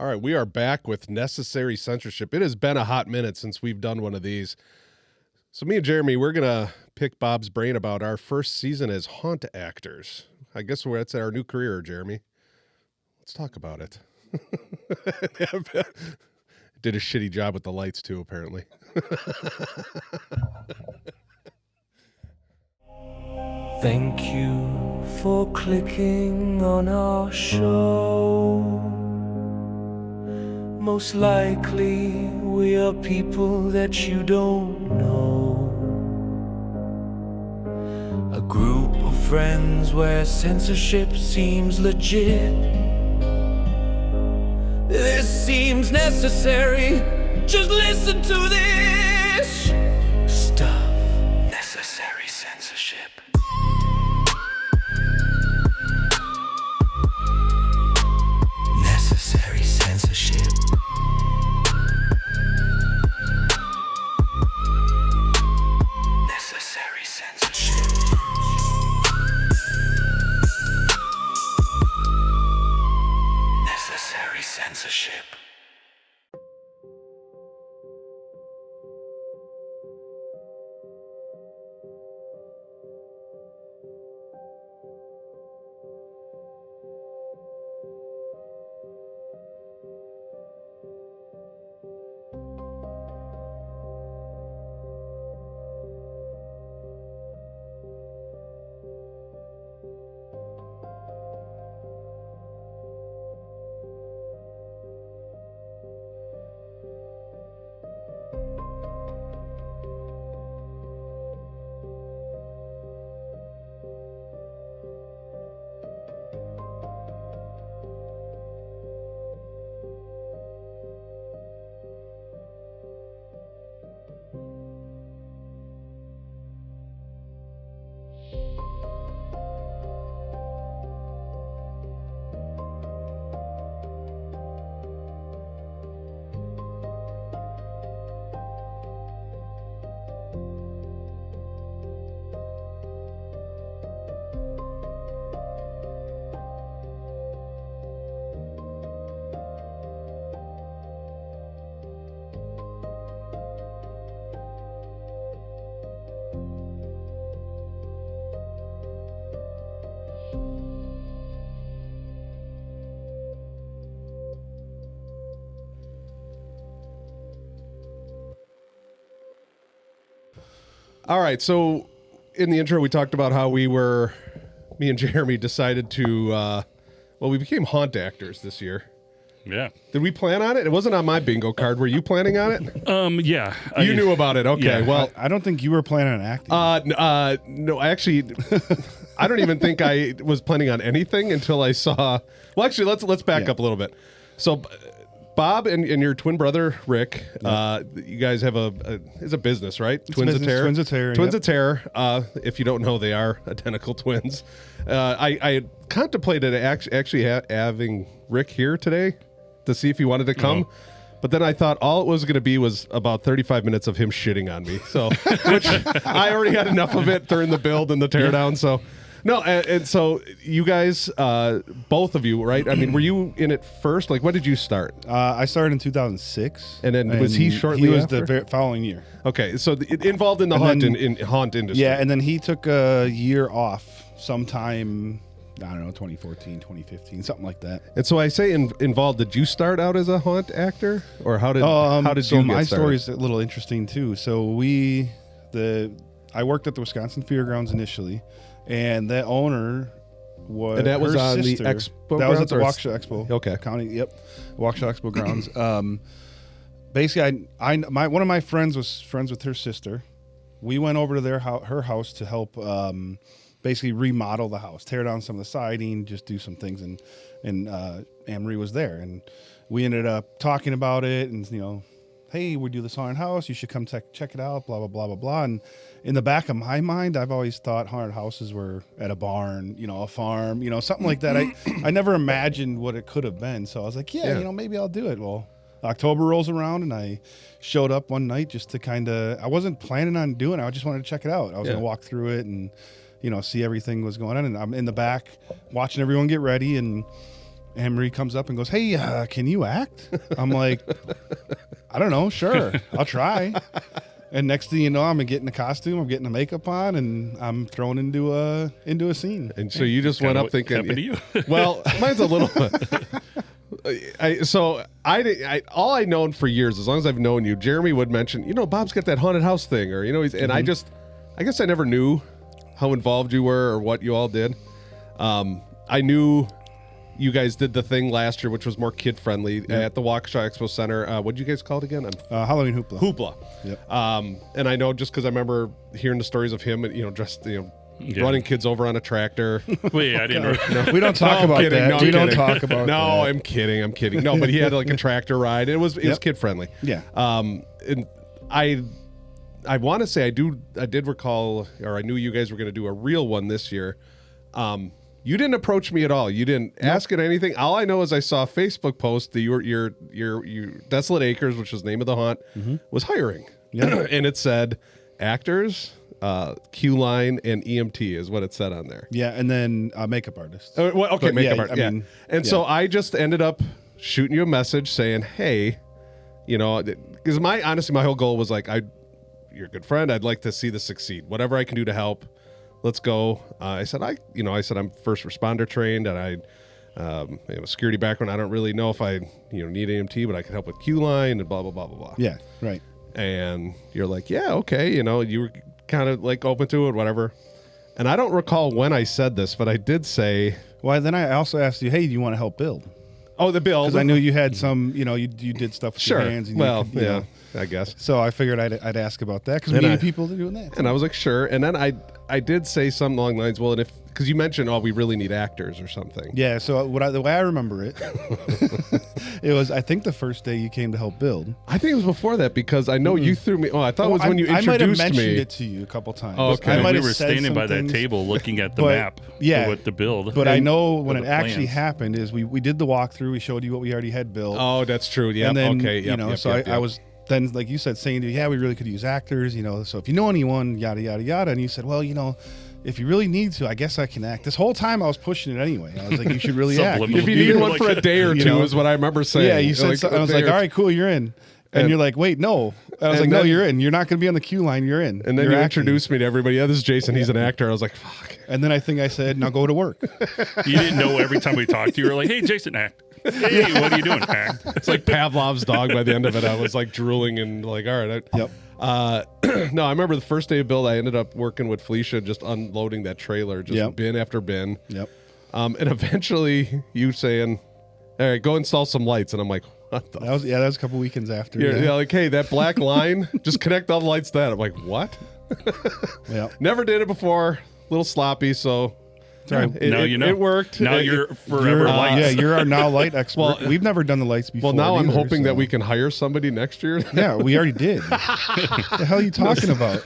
All right, we are back with Necessary Censorship. It has been a hot minute since we've done one of these. So me and Jeremy, we're going to pick Bob's brain about our first season as haunt actors. I guess that's our new career, Jeremy. Let's talk about it. Did a shitty job with the lights, too, apparently. Thank you for clicking on our show. Most likely we are people that you don't know. A group of friends where censorship seems legit. This seems necessary. Just listen to this stuff. Necessary censorship. Necessary censorship. Necessary censorship. Necessary censorship. All right, so in the intro, we talked about how me and Jeremy decided to, we became haunt actors this year. Yeah. Did we plan on it? It wasn't on my bingo card. Were you planning on it? Yeah. You knew about it. Okay. Yeah. Well, I don't think you were planning on acting. no, actually, I don't even think I was planning on anything until I saw. Well, actually, let's back up a little bit. So, Bob and your twin brother Rick, you guys have it's a business, right? Twins of Terror. Twins of Terror. Twins of Terror. If you don't know, they are identical twins. I had contemplated actually having Rick here today to see if he wanted to come. But then I thought all it was going to be was about 35 minutes of him shitting on me. So, which I already had enough of it during the build and the teardown. So, no, and so you guys, both of you, right? I mean, were you in it first? Like, when did you start? I started in 2006. And then was he shortly He was after? the following year. Okay, so it involved in the And haunt industry. Yeah, and then he took a year off sometime, I don't know, 2014, 2015, something like that. And so I say involved. Did you start out as a haunt actor, or how did So you my get started? story is a little interesting too. So I worked at the Wisconsin Fairgrounds initially, and that owner was And that was her on sister. the expo That was at grounds the or- Waukesha Expo. Okay. County. Yep. Waukesha Expo grounds. Basically, one of my friends was friends with her sister. We went over to her house to help basically remodel the house, tear down some of the siding, just do some things, and Anne-Marie was there, and we ended up talking about it, and hey, we do this haunted house, you should come check it out, blah blah blah blah blah. And in the back of my mind, I've always thought haunted houses were at a barn, a farm, something like that. I never imagined what it could have been, so I was like, yeah. Maybe I'll do it. Well, October rolls around, and I showed up one night just to I wasn't planning on doing it. I just wanted to check it out. I was going to walk through it and, see everything was going on. And I'm in the back watching everyone get ready. And Anne Marie comes up and goes, "Hey, can you act?" I'm like, "I don't know. Sure, I'll try." And next thing you know, I'm getting a costume, I'm getting the makeup on, and I'm thrown into a scene. And so you just went up thinking, happened to you? well, mine's a little. All I known for years, as long as I've known you, Jeremy would mention, Bob's got that haunted house thing, or and I guess I never knew how involved you were or what you all did. I knew you guys did the thing last year, which was more kid friendly at the Waukesha Expo Center. What did you guys call it again? Halloween Hoopla. Hoopla. Yep. And I know just because I remember hearing the stories of him, dressed, running kids over on a tractor. Wait, I didn't. We don't talk about kidding. that. No, we I'm don't kidding. talk about that. No, I'm kidding. No, but he had like a tractor ride. It was kid friendly. Yeah. And I want to say I did recall, or I knew you guys were going to do a real one this year. You didn't approach me at all. You didn't ask it anything. All I know is I saw a Facebook post that your Desolate Acres, which was the name of the haunt, was hiring. Yeah. And it said actors, Q line, and EMT is what it said on there. Yeah, and then makeup artist. Okay, makeup yeah, art. Yeah. So I just ended up shooting you a message saying, hey, because my whole goal was like, you're a good friend. I'd like to see this succeed. Whatever I can do to help, let's go. I said I'm first responder trained, and I have a security background. I don't really know if I need EMT, but I can help with Q line and blah blah blah blah blah. Yeah, right. And you're like, yeah, okay. You were kind of like open to it, whatever. And I don't recall when I said this, but I did say. Well, then I also asked you, hey, do you want to help build? Oh, the build. Because I knew you had some, you did stuff with your hands. And I guess. So I figured I'd ask about that because we needed people to doing that. And I was like, sure. And then I did say something along the lines, well, and because you mentioned, we really need actors or something. Yeah. So the way I remember it, it was, I think the first day you came to help build. I think it was before that because I know you threw me. Oh, I thought it was when you I might have introduced mentioned me. it to you a couple times. Oh, okay. We might have were said standing some by that things, table looking at the but- map yeah. for what to build. But I know when the it actually plans. happened is we did the walkthrough. We showed you what we already had built. Oh, that's true. Yeah. And then, Okay. Yep, so I was then, like you said, saying to you, yeah, we really could use actors, so if you know anyone, yada, yada, yada. And you said, well, if you really need to, I guess I can act. This whole time I was pushing it anyway. I was like, you should really act. Subliminal. If you need one for a day or two is what I remember saying. Yeah, you said I was like, all right, cool, you're in. And you're like, wait, no. I was like, no, you're in. You're not going to be on the queue line. You're in. And then you're you acting. introduced me to everybody. Yeah, this is Jason. He's an actor. I was like, fuck. And then I think I said, now go to work. You didn't know every time we talked to you, you were like, hey, Jason, act. Hey, what are you doing, act? It's like Pavlov's dog by the end of it. I was like drooling and like, all right. Yep. No, I remember the first day of build, I ended up working with Felicia, just unloading that trailer, just bin after bin. Yep. And eventually you saying, all right, go install some lights. And I'm like, what the That was a couple weekends after. You're like, hey, that black line, just connect all the lights to that. I'm like, what? Yeah. Never did it before. A little sloppy, so Now you know. It worked. Now you're forever lights. Yeah, you're our now light expert. Well, we've never done the lights before. Well, now I'm either, hoping so. that we can hire somebody next year. Yeah, we already did. What the hell are you talking about?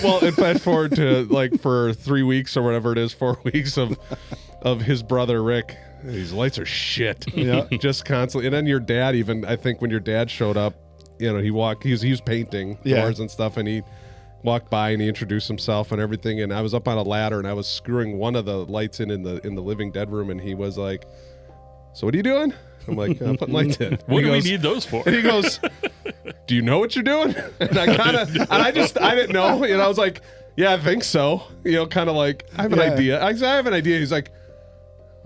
Well, and fast forward to like for 3 weeks or whatever it is, 4 weeks of his brother Rick. These lights are shit. Yeah. Just constantly. And then your dad, even I think when your dad showed up, he was painting doors and stuff, and he walked by and he introduced himself and everything. And I was up on a ladder and I was screwing one of the lights in the living dead room, and he was like, "So what are you doing?" I'm like, "I'm putting lights in." What do we need those for? And he goes, "Do you know what you're doing?" And I didn't know. I was like, "Yeah, I think so." Kind of like, I have an idea. I have an idea. He's like,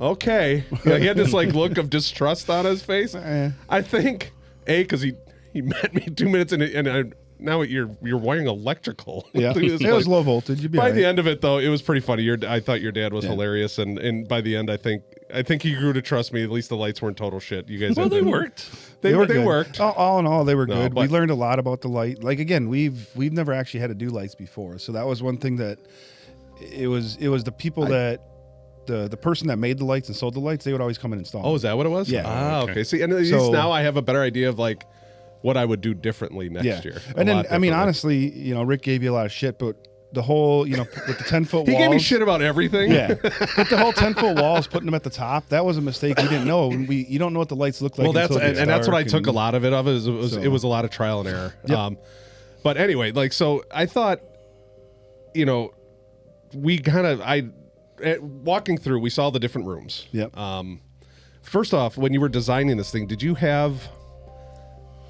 "Okay." He had this like look of distrust on his face. I think because he met me 2 minutes and now you're wiring electrical. Yeah, it was low voltage. You'd be by all right. the end of it, though, it was pretty funny. I thought your dad was hilarious, and by the end, I think he grew to trust me. At least the lights weren't total shit. You guys, They worked. They good. worked. All in all, they were No, good. but- We learned a lot about the light. Like again, we've never actually had to do lights before, so that was one thing that it was the people that. The person that made the lights and sold the lights, they would always come and install. Oh, is that what it was? Yeah. Ah, Okay. okay. See, and at least So- now I have a better idea of like what I would do differently next year. And then, I mean, differently. honestly, Rick gave you a lot of shit, but the whole, with the 10-foot walls. he gave me shit about everything. Yeah. But the whole 10-foot walls, putting them at the top, that was a mistake. We didn't know. You don't know what the lights look like. Well, that's until it gets and that's what I dark took a and- lot of it of. So- It was a lot of trial and error. Yep. But anyway, like so, I thought, we kind of walking through, we saw the different rooms. Yep. First off, when you were designing this thing, did you have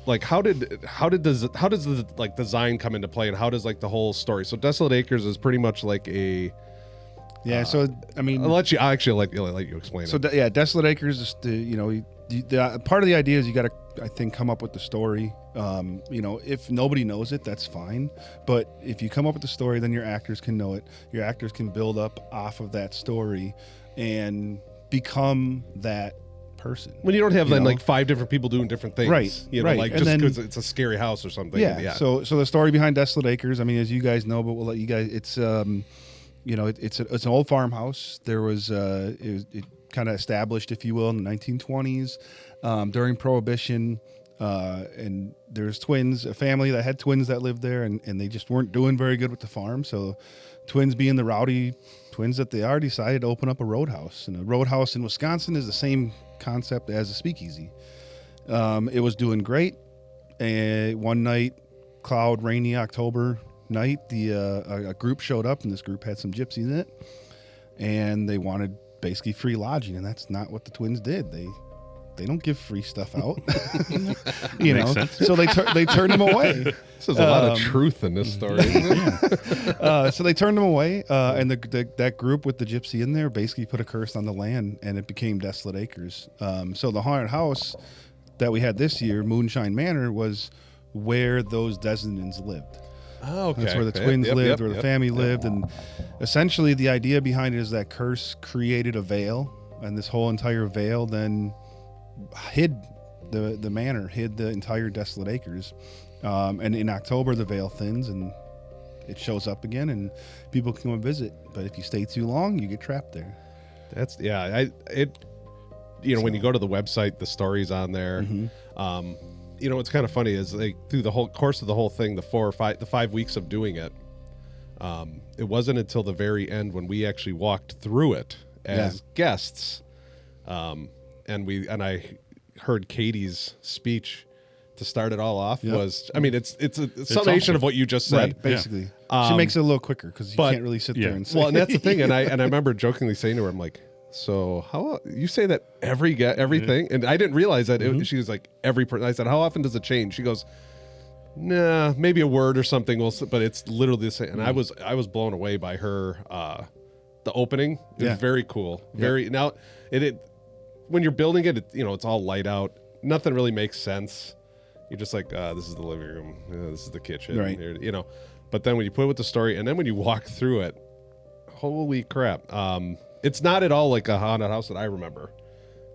like how does the like design come into play, and how does like the whole story? So Desolate Acres is pretty much like a So I mean, I'll actually let you explain so it. Desolate Acres is the part of the idea is you got to, I think, come up with the story. If nobody knows it, that's fine. But if you come up with the story, then your actors can know it. Your actors can build up off of that story and become that person. When you don't have like 5 different people doing different things, right? Like and just then, because it's a scary house or something. Yeah. So the story behind Desolate Acres, I mean, as you guys know, but we'll let you guys. It's it's an old farmhouse. There was it kind of established, if you will, in the 1920s during Prohibition. And there's twins, a family that had twins that lived there, and they just weren't doing very good with the farm. So twins being the rowdy twins that they are, decided to open up a roadhouse. And a roadhouse in Wisconsin is the same concept as a speakeasy. It was doing great. And one night, cloud, rainy October night, a group showed up, and this group had some gypsies in it. And they wanted basically free lodging, and that's not what the twins did. They don't give free stuff out, So they turned them away. This is a lot of truth in this story. So they turned them away, and that group with the gypsy in there basically put a curse on the land, and it became Desolate Acres. So the haunted house that we had this year, Moonshine Manor, was where those descendants lived. Oh, okay. That's where the twins lived, where the family lived, and essentially the idea behind it is that curse created a veil, and this whole entire veil then hid the manor, hid the entire Desolate Acres. And in October, the veil thins and it shows up again, and people can come and visit. But if you stay too long, you get trapped there. That's when you go to the website, the story's on there. What's kind of funny is like through the whole course of the whole thing, the 5 weeks of doing it, it wasn't until the very end when we actually walked through it as guests. And I heard Katie's speech to start it all off. It's a summation awesome. of what you just said. Right, basically. She makes it a little quicker because you can't really sit there and say. Well, and that's the thing. And I remember jokingly saying to her, I'm like, so how you say that everything? And I didn't realize that she was like every person. I said, how often does it change? She goes, nah, maybe a word or something. But it's literally the same. And I was blown away by her. The opening is very cool. Very now it when you're building it, it's all light out. Nothing really makes sense. You're just like, this is the living room. This is the kitchen. Right. But then when you put it with the story, and then when you walk through it, holy crap. It's not at all like a haunted house that I remember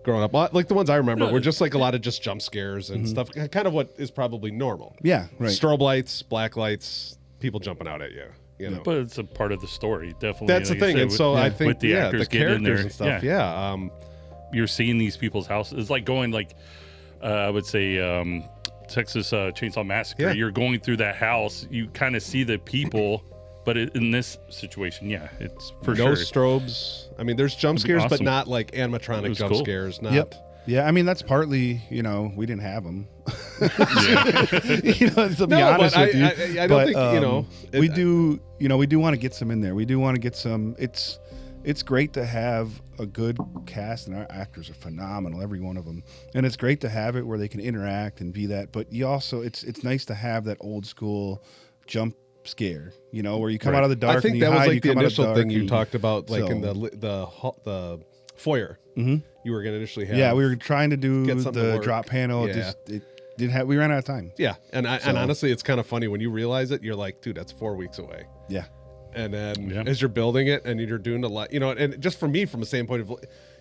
growing up. Like the ones I remember were just like a lot of just jump scares and stuff. Kind of what is probably normal. Yeah, right. Strobe lights, black lights, people jumping out at you. But it's a part of the story, definitely. That's the thing. And so I think with the actors the getting in there characters and stuff. You're seeing these people's houses. It's like going I would say Texas Chainsaw Massacre. Yeah. You're going through that house. You kind of see the people, but in this situation, it's for no sure. strobes. I mean, there's jump scares, but awesome. not like animatronic jump cool. scares. Not. Yep. Yeah, I mean that's partly, we didn't have them. To be honest with you, I don't think we do. We do want to get some in there. We do want to get some. It's great to have a good cast, and our actors are phenomenal, every one of them. And it's great to have it where they can interact and be that. But you also, it's nice to have that old school jump scare, where you come out of the dark. I think and you that was hide, like you the come out of initial dark, thing you and- talked about, like so- in the foyer. Mm-hmm. You were going to initially have. Yeah, we were trying to do get something the work. drop panel. Yeah. It didn't have. We ran out of time. Yeah, and honestly, it's kind of funny when you realize it. You're like, dude, that's 4 weeks away. Yeah. And then as you're building it and you're doing the light, and just for me, from the standpoint of,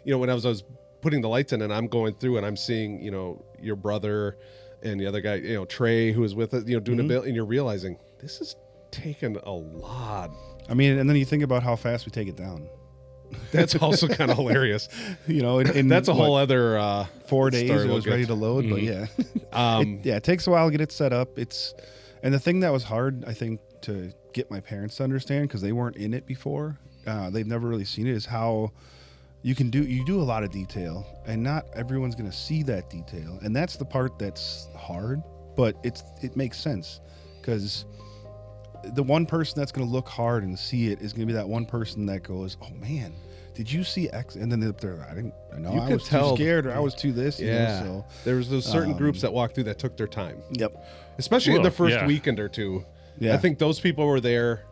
when I was putting the lights in and I'm going through and I'm seeing, your brother and the other guy, Trey, who was with us, doing a build, and you're realizing this is taking a lot. I mean, and then you think about how fast we take it down. That's also kind of hilarious. In That's a whole other 4 days story it we'll was get ready to. to load, but it takes a while to get it set up. And the thing that was hard, I think, to get my parents to understand, because they weren't in it before, they've never really seen it, is how you do a lot of detail, and not everyone's going to see that detail, and that's the part that's hard, but it makes sense, because the one person that's going to look hard and see it is going to be that one person that goes, oh man, did you see X? And then they're I didn't know. You I could was tell. too scared, or I was too this. Yeah. You know, There was those certain groups that walked through that took their time, Yep. especially in the first yeah. weekend or two. Yeah. I think those people were there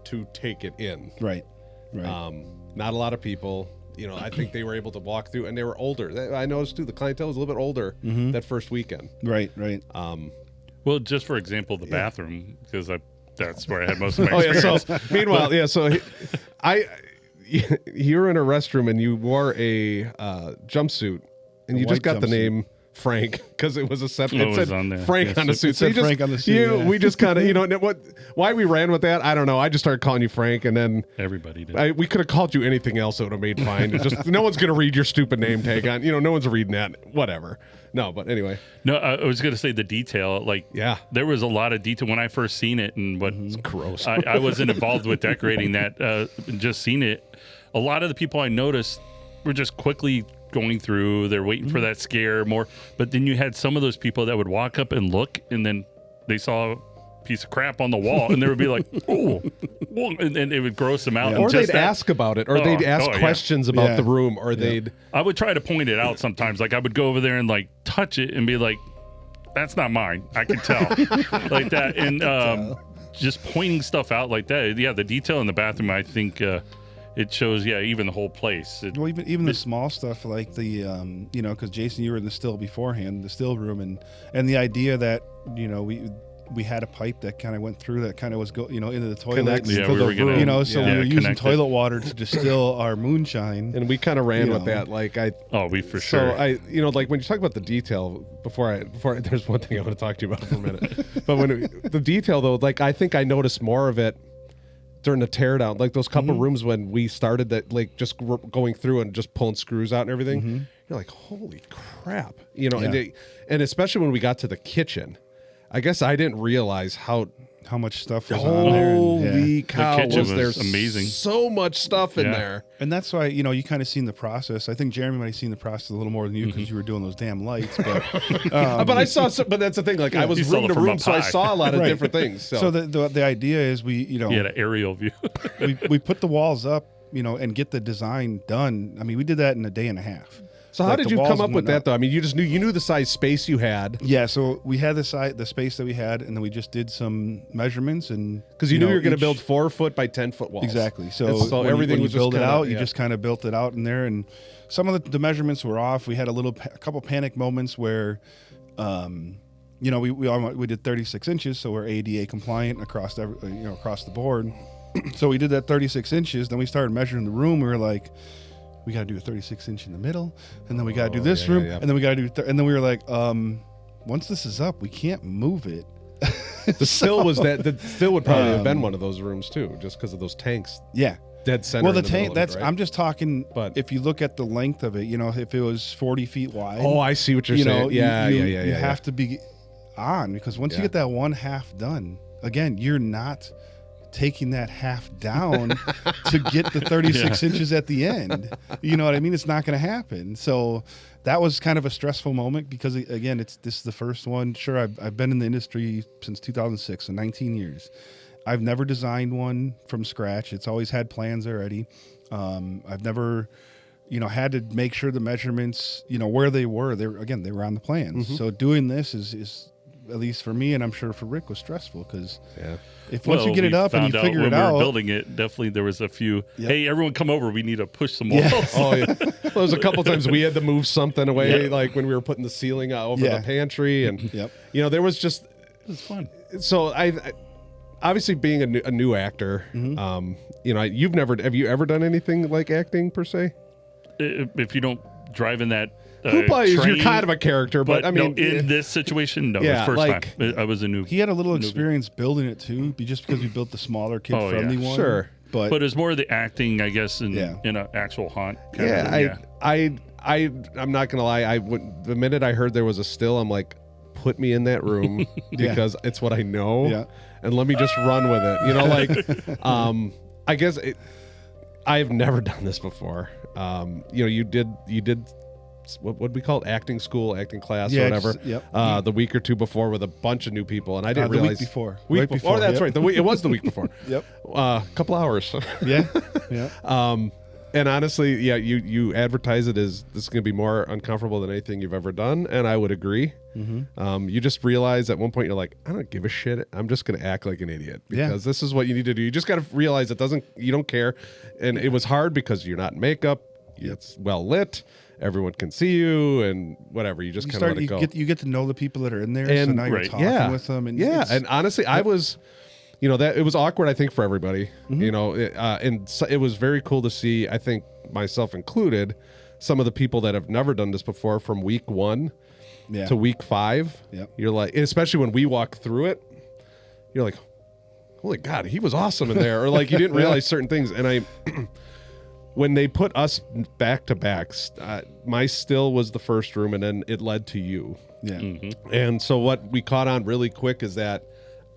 to take it in. Right. Not a lot of people. You know, I think they were able to walk through, and they were older. I noticed too, the clientele was a little bit older that first weekend. Right. Well, just for example, the bathroom, because that's where I had most of my Oh yeah. experience. So meanwhile, you were in a restroom and you wore a jumpsuit, and you just white got the jumpsuit. name Frank because it was a separate. Oh, It it said was on there. Frank Yes, on the it suit. said you just, Frank on the suit, yeah. We just kind of, why we ran with that, I don't know. I just started calling you Frank, and then Everybody did. we could have called you anything else that would have made fine. It just no one's gonna read your stupid name tag on. No one's reading that. Whatever. No, but anyway. No, I was going to say the detail. Like, Yeah. there was a lot of detail when I first seen it, and what Gross. I wasn't involved with decorating that. Just seen it. A lot of the people I noticed were just quickly going through. They're waiting for that scare more. But then you had some of those people that would walk up and look, and then they saw a piece of crap on the wall, and they would be like, "Oh," and it would gross them out. Or And just they'd that- ask about it, or they'd ask yeah. questions about Yeah. the room, or they'd. I would try to point it out sometimes. Like, I would go over there and like touch it and be like, "That's not mine." I could tell, like that, and just pointing stuff out like that. Yeah, the detail in the bathroom, I think it shows. Yeah, even the whole place. Well, even the small stuff like the because Jason, you were in the still beforehand, the still room, and the idea that we had a pipe that kind of went through that kind of was into the toilet. Connects Yeah, to we the were gonna- room. So Yeah, we were using connected. toilet water to distill our moonshine. And we kind of ran You with know. that. Like we for so sure. like when you talk about the detail, before there's one thing I want to talk to you about for a minute. But the detail though, like I think I noticed more of it during the teardown, like those couple rooms when we started that, like just going through and just pulling screws out and everything. You're like, holy crap, Yeah. and especially when we got to the kitchen, I guess I didn't realize how much stuff was on there. holy cow, kitchen was there was amazing. so much stuff in Yeah. there. And that's why, you kind of seen the process. I think Jeremy might have seen the process a little more than you because you were doing those damn lights. But But I saw, but that's the thing. Like I was You saw room it to from room, up so I high. saw a lot of Right. different things. So, so the idea is we You had an aerial view. we put the walls up, and get the design done. I mean, we did that in a day and a half. so how Like, did the you walls come up with went that up. though? I mean, you knew the size space you had Yeah, so we had the space that we had, and then we just did some measurements, and because you knew you were going to each- build 4 foot by 10 foot walls. Exactly. So, So when everything you was just build it kinda- out, you yeah. just kind of built it out in there, and some of the measurements were off. We had a couple panic moments where, we did 36 inches, so we're ADA compliant across across the board. So we did that 36 inches. Then we started measuring the room. We were like, we got to do a 36 inch in the middle, and then we got to do this yeah, room, yeah. and then we got to do, and then we were like, once this is up, we can't move it. The still was that. The still would probably have been one of those rooms too, just because of those tanks Yeah. dead center. Well, the in the middle tank, of that's, it, right? I'm just talking, But- if you look at the length of it, if it was 40 feet wide. Oh, I see what you're saying. Yeah, you yeah. have to be on, because once Yeah. you get that one half done, again, you're not taking that half down to get the 36 inches at the end. You know what I mean? It's not going to happen. So that was kind of a stressful moment because, again, this is the first one. Sure, I've been in the industry since 2006, so 19 years. I've never designed one from scratch. It's always had plans already. I've never, had to make sure the measurements, where they were. They were on the plans. So doing this is at least for me, and I'm sure for Rick, was stressful because Yeah. once you get it up and you figure it when we out, were building it, definitely there was a few. Yep. Hey, everyone, come over. We need to push some walls. Oh yeah. There was a couple times we had to move something away, Yeah. like when we were putting the ceiling over Yeah. the pantry, and Yep. there was just. It was fun. So I obviously being a new actor, have you ever done anything like acting per se? If you don't drive in that. Hoopa is you're train, kind of a character, but I mean, in this situation, no. Yeah, it was first like- time. I was a new. he had a little experience building it too, just because we built the smaller kid-friendly yeah. one. Sure. but But it's more the acting, I guess, in Yeah. an actual haunt. kind yeah, of, I'm not gonna lie. The minute I heard there was a still, I'm like, put me in that room because it's what I know, Yeah. and let me just run with it. I guess I've never done this before. You did what would we call it? Acting school, acting class, Yeah, or whatever. just- yep. The week or two before with a bunch of new people, and I didn't the week realize before. Week Right before. Oh, before, that's yep. right. It was the week before. Yep. Couple hours. yeah, yeah. And honestly, yeah, you advertise it as this is going to be more uncomfortable than anything you've ever done, and I would agree. You just realize at one point you're like, I don't give a shit. I'm just going to act like an idiot because this is what you need to do. You just got to realize you don't care. And it was hard because you're not in makeup. It's well lit. Everyone can see you and whatever. You just kind of let it go. You get to know the people that are in there, so now you're talking with them. And and honestly, I was, that it was awkward, I think, for everybody. And so it was very cool to see, I think, myself included, some of the people that have never done this before from week 1 to week 5. You're like, especially when we walk through it, you're like, holy God, he was awesome in there. Or like you didn't realize certain things. And when they put us back to backs, my still was the first room, and then it led to you. And so what we caught on really quick is that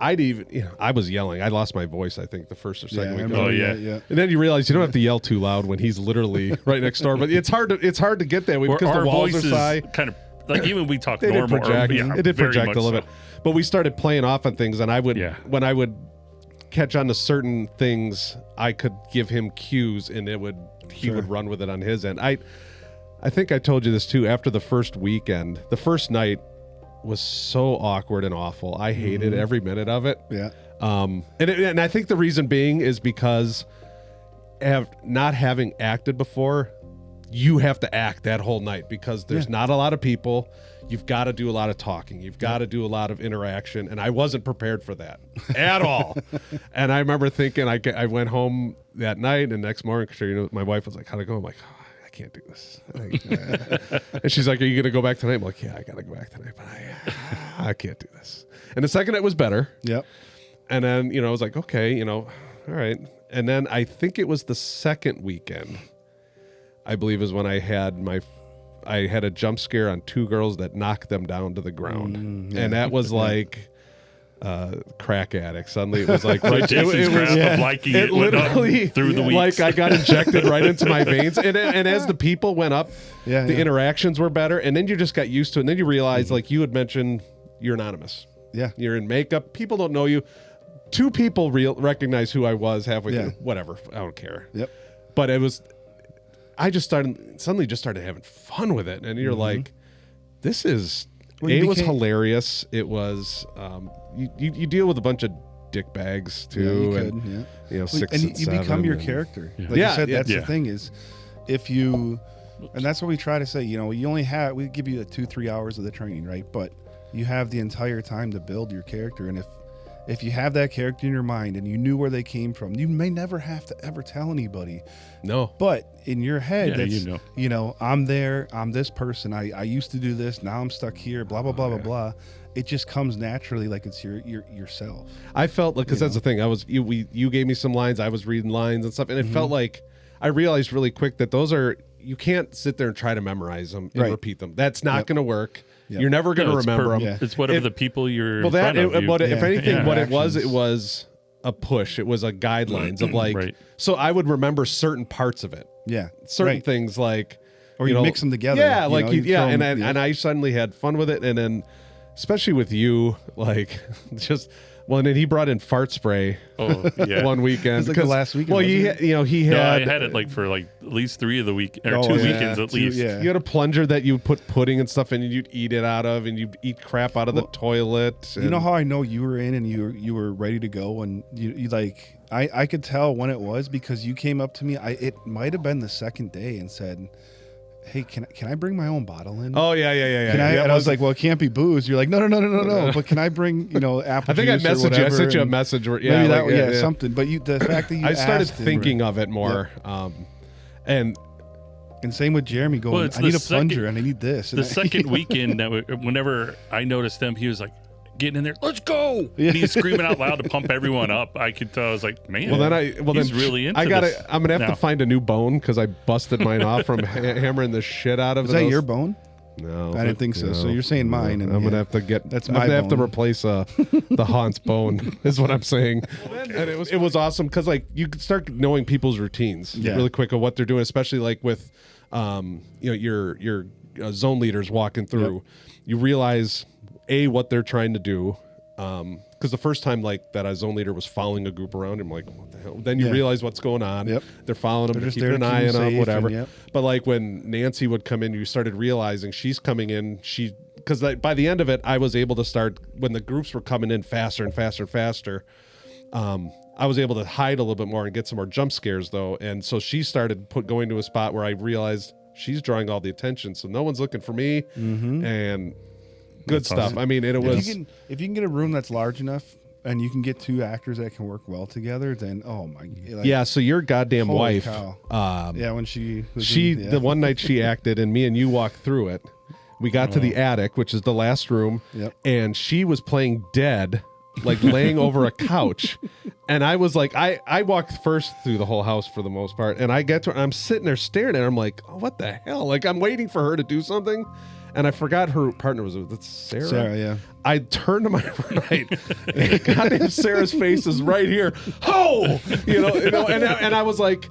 I was yelling. I lost my voice, I think, the first or second week. And then you realize you don't have to yell too loud when he's literally right next door. But it's hard to get that way because the walls are high. Kind of like even we talk normal. It did project a little bit. But we started playing off on things, and when I would catch on to certain things, I could give him cues, and he would run with it on his end. I think I told you this too. After the first weekend, the first night was so awkward and awful. I hated every minute of it. And I think the reason being is because not having acted before, you have to act that whole night because there's not a lot of people. You've got to do a lot of talking. You've got to do a lot of interaction. And I wasn't prepared for that at all. And I remember thinking, I went home that night and next morning, my wife was like, how'd it go? I'm like, I can't do this. And she's like, are you going to go back tonight? I'm like, yeah, I got to go back tonight, but I can't do this. And the second night was better. And then, I was like, okay, all right. And then I think it was the second weekend, I believe, is when I had a jump scare on 2 girls that knocked them down to the ground. And that was like crack addict. Suddenly it was like it literally through the weeks. Like I got injected right into my veins. And as the people went up, the interactions were better. And then you just got used to it. And then you realize, like you had mentioned, you're anonymous. You're in makeup. People don't know you. 2 people recognize who I was halfway through. Whatever. I don't care. But it was... I just started having fun with it, and you're like, "This is." It was hilarious. It was. You deal with a bunch of dick bags too, 6 and you become your character. Like you said, that's the thing is, if you, and that's what we try to say. You only we give you 2-3 hours of the training, right? But you have the entire time to build your character, and if you have that character in your mind and you knew where they came from, you may never have to ever tell anybody. No. But in your head, I'm there, I'm this person, I used to do this, now I'm stuck here, blah, blah, blah, blah, blah. It just comes naturally like it's yourself. I felt like, because that's the thing, you gave me some lines, I was reading lines and stuff, and it felt like, I realized really quick that you can't sit there and try to memorize them and repeat them. That's not going to work. You're never going to remember them. It's whatever the people you're if anything, what it was a push. It was a guidelines of like, so I would remember certain parts of it. Certain things like, or you mix them together. And I suddenly had fun with it. And then, especially with you, like and then he brought in fart spray. One weekend. Like the last weekend. Well, he had. I had it for at least 3 of the week or 2 weekends at least. You had a plunger that you put pudding and stuff in, and you'd eat it out of, and you'd eat crap out of the toilet. You know how I know you were in and you were ready to go, and you like I could tell when it was because you came up to me. It might have been the second day and said, hey, can I bring my own bottle in? Oh, yeah. And I was like, well, it can't be booze. You're like, no. But can I bring, apple I think juice I messaged you. I sent you a message. Something. But the fact that you I started thinking of it more. And same with Jeremy going, I need a plunger and I need this. The second weekend, whenever I noticed him, he was like, getting in there, let's go. And he's screaming out loud to pump everyone up. I could tell. I was like, man, he's really into this. I'm gonna have to find a new bone because I busted mine off from hammering the shit out of it. Is that your bone? No, I didn't think so. So you're saying mine, and I'm gonna have to I'm gonna have to replace the Hans bone. Is what I'm saying. And it was awesome because like you could start knowing people's routines really quick of what they're doing, especially like with your zone leaders walking through. You realize what they're trying to do, because the first time like that, our zone leader was following a group around him, like what the hell? Then you Yeah. realize what's going on. Yep. They're following him, They're they're just keeping there an to keep eye him on him, safe, whatever. and yep. But like when Nancy would come in, you started realizing she's coming in. Because by the end of it, I was able to start when the groups were coming in faster and faster and faster. I was able to hide a little bit more and get some more jump scares though, and so she started going to a spot where I realized she's drawing all the attention, so no one's looking for me, and good That's stuff. awesome. I mean, and it was. If you can get a room that's large enough and you can get 2 actors that can work well together, then oh my, like, Yeah, so your goddamn holy wife, cow. Yeah, when she was the one night she acted and me and you walked through it. We got to the attic, which is the last room, Yep. and she was playing dead, like laying over a couch. And I was like, I walked first through the whole house for the most part, and I get to her, and I'm sitting there staring at her. I'm like, oh, what the hell? Like, I'm waiting for her to do something, and I forgot her partner was that's Sarah. Sarah, yeah. I turned to my right, and goddamn Sarah's face is right here. Oh, you know, and I was like,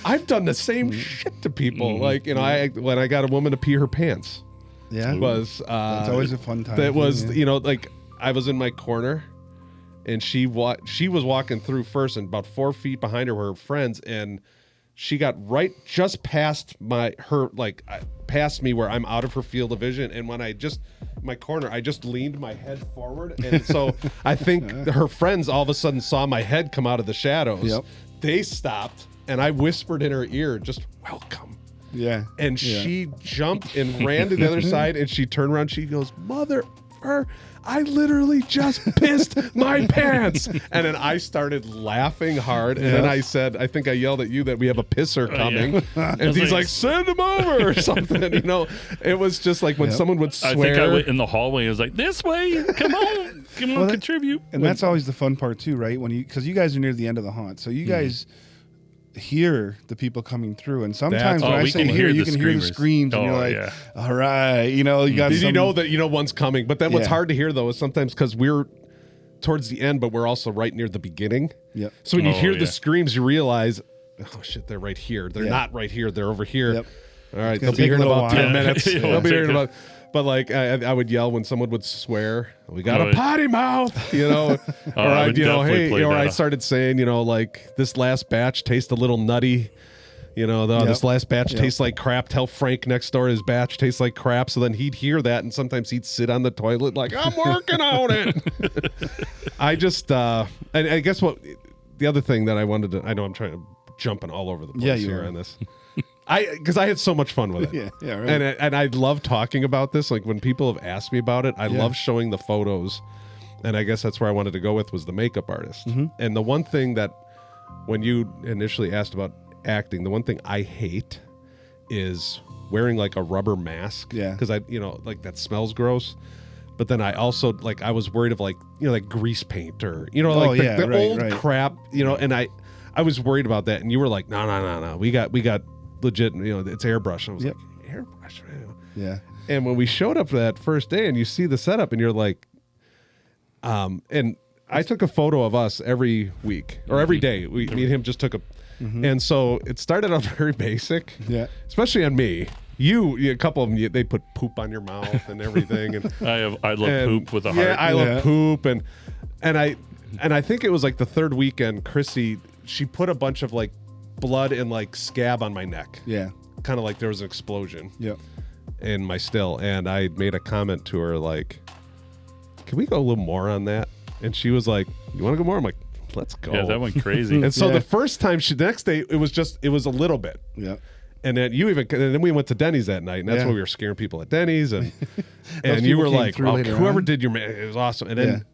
I've done the same shit to people. Like, you know, when I got a woman to pee her pants. Yeah. Was It's always a fun time. that was yeah. you know, like I was in my corner and she was walking through first, and about 4 feet behind her were her friends, and she got right just past past me where I'm out of her field of vision, and when my corner, I just leaned my head forward, and so I think her friends all of a sudden saw my head come out of the shadows. Yep. They stopped, and I whispered in her ear, just welcome. Yeah. And Yeah. she jumped and ran to the other side, and she turned around. She goes, "Mother, I literally just pissed my pants." And then I started laughing hard. And then I said, I think I yelled at you that we have a pisser coming. And he's like, send him over or something. You know, it was just like when someone would swear. I think I went in the hallway and was like, this way, come on, contribute. And that's always the fun part too, right? Because you guys are near the end of the haunt, so you guys hear the people coming through, and sometimes when I say hear, you can hear the screams, and you're like, all right, you know, you got. You know that one's coming, but then what's Yeah. hard to hear though is sometimes because we're towards the end, but we're also right near the beginning. Yep. So when you hear yeah. the screams, you realize, oh shit, they're right here. They're Yeah. not right here. They're over here. Yep. All right, It's they'll gonna be take here in a little about 10 while. minutes. Yeah, They'll be here in take about. But like I would yell when someone would swear, "We got Oh, a potty mouth," you know, or I I, would you know, definitely hey, play or that I off. started saying, you know, like this last batch tastes a little nutty. You know, this last batch tastes like crap. Tell Frank next door his batch tastes like crap. So then he'd hear that, and sometimes he'd sit on the toilet like, I'm working on it. I just, and I guess what the other thing that I wanted to, I know I'm trying to jumping all over the place Yeah, you here are. on this. Because I had so much fun with it. Yeah, right. And I love talking about this. Like when people have asked me about it, I love showing the photos. And I guess that's where I wanted to go with was the makeup artist. And the one thing that when you initially asked about acting, the one thing I hate is wearing like a rubber mask. Yeah. Because I, you know, like that smells gross. But then I also like I was worried of like, you know, like grease paint or, you know, like the right, old right. crap, you know, and I was worried about that. And you were like, no. We got legit, you know, it's airbrush. I was Yep. like, airbrush. Man. Yeah. And when we showed up for that first day and you see the setup and you're like, and I took a photo of us every week or every day. Me and him just took a, and so it started out very basic. Yeah. Especially on me. A couple of them, they put poop on your mouth and everything. And I love poop with a heart. yeah, I love Yeah. poop, and I think it was like the third weekend. Chrissy, she put a bunch of like blood and like scab on my neck. Yeah. Kind of like there was an explosion Yep. in my still, and I made a comment to her like, "Can we go a little more on that?" And she was like, "You want to go more?" I'm like, "Let's go." Yeah, that went crazy. And so Yeah. the first time the next day, it was a little bit. Yeah. And then we went to Denny's that night, and that's Yeah. when we were scaring people at Denny's, and Those you people were came like, through "Oh, later whoever on. did your it was awesome." And then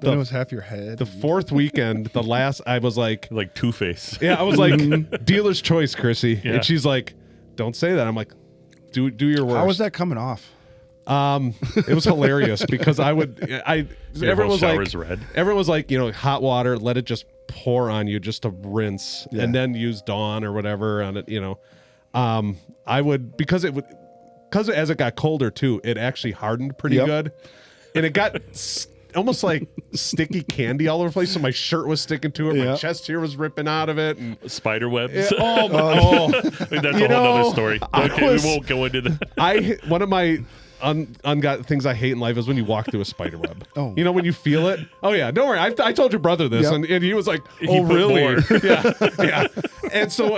Then it was half your head. the fourth weekend, the last, I was like, like Two-Face. yeah, I was like, dealer's choice, Chrissy, Yeah. and she's like, "Don't say that." I'm like, "Do your worst." How was that coming off? It was hilarious because Your everyone whole was like, shower's red. everyone was like, you know, hot water, let it just pour on you just to rinse, Yeah. and then use Dawn or whatever on it, you know. I would because as it got colder too, it actually hardened pretty Yep. good, and it got almost like sticky candy all over the place. So my shirt was sticking to it, my Yep. chest here was ripping out of it, and Spider webs. oh, I mean, that's a You whole know, other story. I Okay, was- we won't go into that. one of my things I hate in life is when you walk through a spider web. Oh. You know, when you feel it. Oh yeah, don't worry. I told your brother this, Yep. and he was like, He "Oh put really?" more. Yeah. And so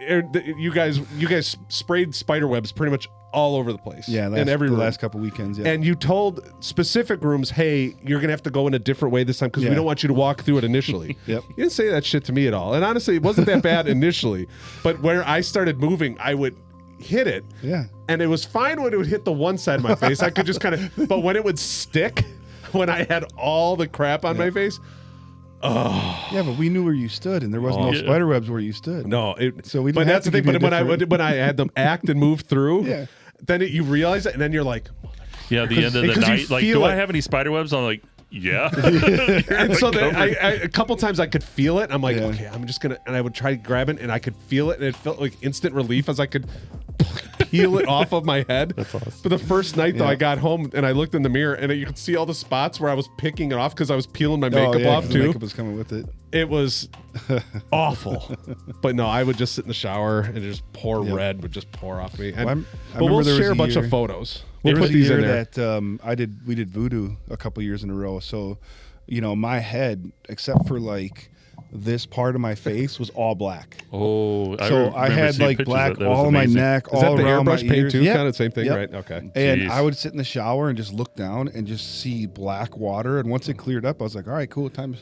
you guys sprayed spider webs pretty much all over the place. Yeah, in every the room. last couple weekends. Yeah. And you told specific rooms, "Hey, you're gonna have to go in a different way this time because we Yeah. don't want you to walk through it initially." Yep. You didn't say that shit to me at all. And honestly, it wasn't that bad initially, but where I started moving, I would hit it. Yeah. And it was fine when it would hit the one side of my face. I could just kind of, but when it would stick, when I had all the crap on my face, Yeah, but we knew where you stood, and there was no Yeah. spider webs where you stood. no. So we But didn't have that's the to thing. give you But a different- when I had them act and move through, Yeah. then you realize it, and then you're like, Yeah, the end of the because you night. Like, feel do I it. have any spider webs? I'm like, yeah. and so then a couple times I could feel it. I'm like, Yeah. okay, I'm just gonna, and I would try to grab it, and I could feel it, and it felt like instant relief as I could peel it off of my head. That's awesome. But the first night though, Yeah. I got home and I looked in the mirror, and you could see all the spots where I was picking it off because I was peeling my makeup off 'cause too. The makeup was coming with it. It was awful. But no, I would just sit in the shower and just pour Yep. red would just pour off me. And, Well, I but we'll remember there was share a a bunch of year- photos. We'll There put was a these in year there. that we did voodoo a couple years in a row. So, my head, except for like this part of my face, was all black. Oh, So I remember had seeing like pictures black of that. That was all on my amazing. neck, Is all that the around airbrush my paint ears. too? Yep. Kind of same thing, Yep. right? Okay. And Jeez. I would sit in the shower and just look down and just see black water. And once it cleared up, I was like, all right, cool, time.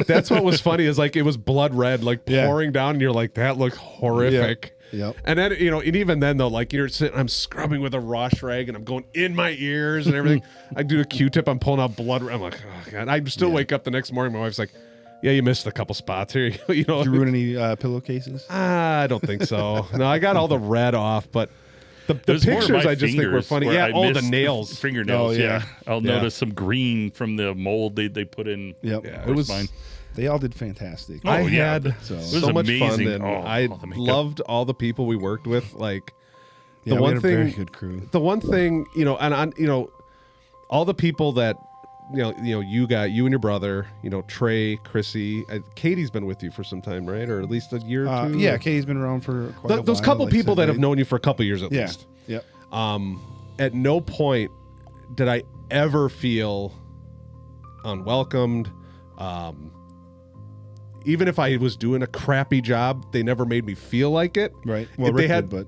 That's what was funny is like it was blood red, like Yeah. pouring down, and you're like, that looked horrific. Yep. And then and even then though, like you're sitting, I'm scrubbing with a wash rag, and I'm going in my ears and everything. I do a Q-tip, I'm pulling out blood. I'm like, oh god. I still wake up the next morning. My wife's like, yeah, you missed a couple spots here. You know, Did you ruin any pillowcases? I don't think so. No, I got all the red off, but the There's more of pictures my I just think were fingers funny. where Yeah, I the missed nails. fingernails. Oh, yeah. Yeah, I'll Yeah. notice some green from the mold they put in. Yep. Yeah, Of it was. mine. They all did fantastic. Oh, I yeah, had but so- it was so much fun, amazing. and Oh, I the makeup. loved all the people we worked with. Like Yeah, the we one had a thing, very good crew. the one thing, all the people that you and your brother, Trey, Chrissy, Katie's been with you for some time, right? Or at least a year or two. Yeah, Katie's been around for quite a while. Those couple like I people said, that have known you for a couple years at Yeah. least. Yep. At no point did I ever feel unwelcomed. Even if I was doing a crappy job, they never made me feel like it. Right. Well, If they Rick had, did,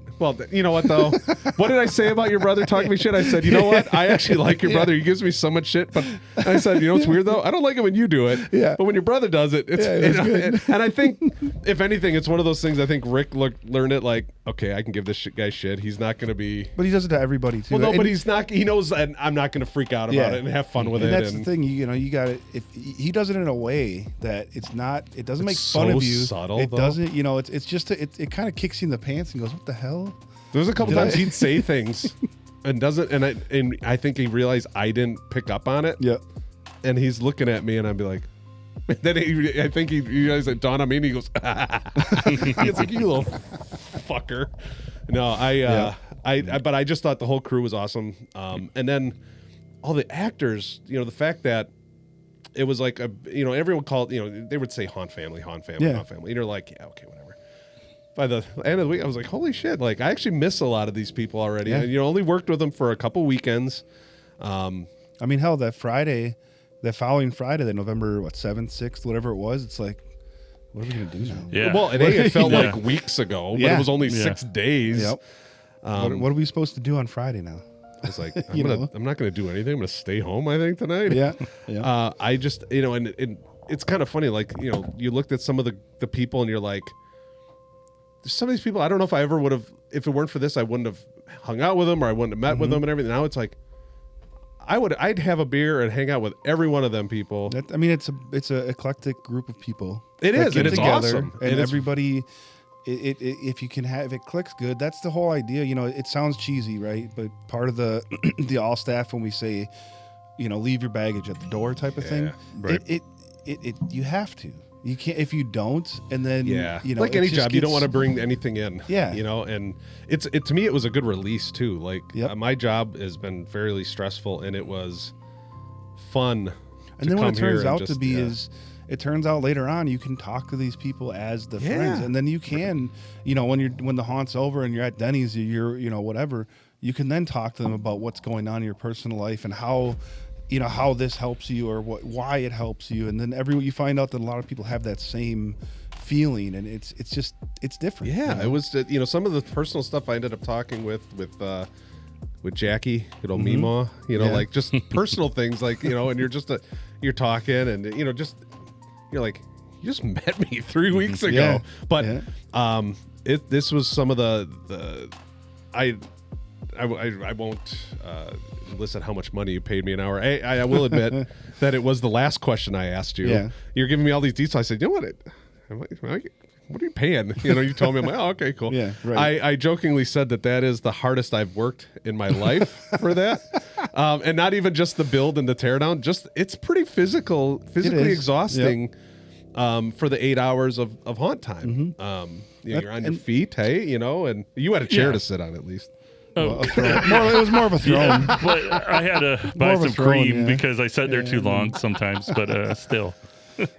you know what though? What did I say about your brother talking me shit? I said, you know what? I actually like your brother. He gives me so much shit. But I said, you know what's weird though? I don't like it when you do it. Yeah. But when your brother does it, it's good. and I think if anything, it's one of those things. I think Rick learned it like, okay, I can give this guy shit. He's not going to be. But he does it to everybody too. Well, no, And- but he's not. He knows that I'm not going to freak out about it and have fun with and it. That's the thing. You got it. If he does it in a way that it's not, it doesn't make It's fun so of you. subtle, It though. doesn't. It's just it kind of kicks you in the pants and goes, what the hell? There was a couple Did times I- he'd say things and doesn't, and I think he realized I didn't pick up on it. Yeah. And he's looking at me, and I'd be like, then I think he realized it dawned on me, and he goes, it's like, you little fucker. No, but I just thought the whole crew was awesome. And then all the actors, the fact that it was like everyone called, they would say haunt family, Yeah. haunt family. And you're like, yeah, okay, whatever. By the end of the week, I was like, holy shit, like I actually miss a lot of these people already. Yeah. And only worked with them for a couple weekends. I mean, hell, that following Friday, that November 7th, 6th, whatever it was, it's like, what are we gonna do now? Yeah. Well, it felt Yeah. like weeks ago, but Yeah. it was only Yeah. 6 days. Yep. What are we supposed to do on Friday now? I was like, You know? I'm not gonna do anything. I'm gonna stay home, I think, tonight. Yeah. Yeah. I just, and it's kind of funny. Like, you looked at some of the people and you're like, some of these people, I don't know if I ever would have, if it weren't for this, I wouldn't have hung out with them or I wouldn't have met with them and everything. Now it's like, I'd have a beer and hang out with every one of them people. It's a eclectic group of people. It that is, get and it's together, awesome. And And it's- everybody, if you can have, if it clicks good, that's the whole idea. It sounds cheesy, right? But part of the the all staff, when we say, leave your baggage at the door type of thing, right. it you have to. You can't if you don't, and then like it any just job, you don't gets- want to bring anything in. Yeah. And it to me, it was a good release too. Like Yep. my job has been fairly stressful, and it was fun. And then what it turns out to just, be yeah. is, it turns out later on you can talk to these people as the Yeah. friends, and then you can, when the haunt's over and you're at Denny's, you're whatever, you can then talk to them about what's going on in your personal life and how, you know, how this helps you or why it helps you. And then you find out that a lot of people have that same feeling, and it's different. Yeah, you know? it was, you know, some of the personal stuff I ended up talking with Jackie, you know, Meemaw, you know, Yeah. like just personal things, like, you know, and you're talking, and you know, you're like, you just met me 3 weeks ago. Yeah. But Yeah. this was some of the I won't listen how much money you paid me an hour. I will admit that it was the last question I asked you. Yeah. You're giving me all these details. I said, you know what? What are you paying? You know, you told me. I'm like, oh, okay, cool. Yeah, right. I jokingly said that is the hardest I've worked in my life for that. And not even just the build and the teardown, just it's pretty physically exhausting for the 8 hours of haunt time. You know, you're on your feet, hey, you know, and you had a chair to sit on at least. Oh, It was more of a throne. but I had to buy of a some throne, cream yeah. because I sat there too long sometimes, but still.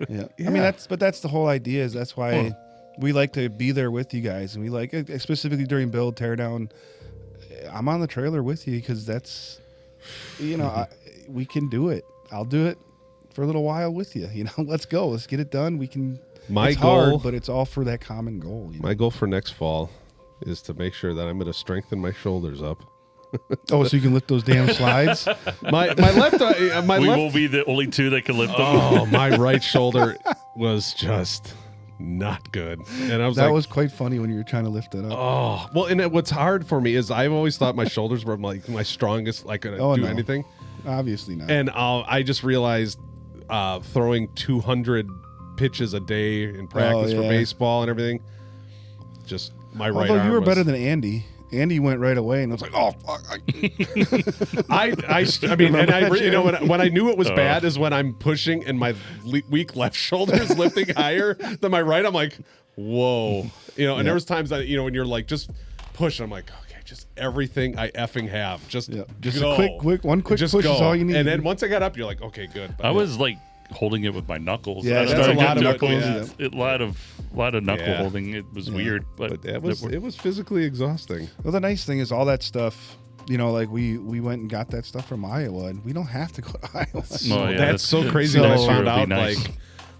Yeah. I mean, that's the whole idea. Is that's why we like to be there with you guys, and we like specifically during build, teardown. I'm on the trailer with you because that's, you know, we can do it. I'll do it for a little while with you. You know, let's go. Let's get it done. We can. My it's goal, hard, but it's all for that common goal. You know? my goal for next fall is to make sure that I'm going to strengthen my shoulders up. Oh, so you can lift those damn slides. My left, my We left. will be the only two that can lift them. Oh, my right shoulder was just not good, and I was That like, was quite funny when you were trying to lift it up. oh, well. And what's hard for me is I've always thought my shoulders were like my strongest, like do no. anything. Obviously not. And I just realized throwing 200 pitches a day in practice for yeah. baseball and everything, just my right Although arm you were was, better than Andy. Andy went right away, and I was like, "Oh fuck!" I mean, and I, you know, when I knew it was bad is when I'm pushing and my weak left shoulder is lifting higher than my right. I'm like, whoa, you know. And there was times that, you know, when you're like just push, I'm like, okay, just everything I effing have, just Just go. a quick push Just is go. all you need. And then once I got up, you're like, okay, good. But I was like holding it with my knuckles. Yeah, I that's started a lot getting of it, knuckles. yeah. A lot of knuckle Yeah. holding. It was weird, but it was physically exhausting. Well, the nice thing is all that stuff. You know, like we went and got that stuff from Iowa, and we don't have to go to Iowa. Oh, yeah, That's so crazy so that I found really out nice.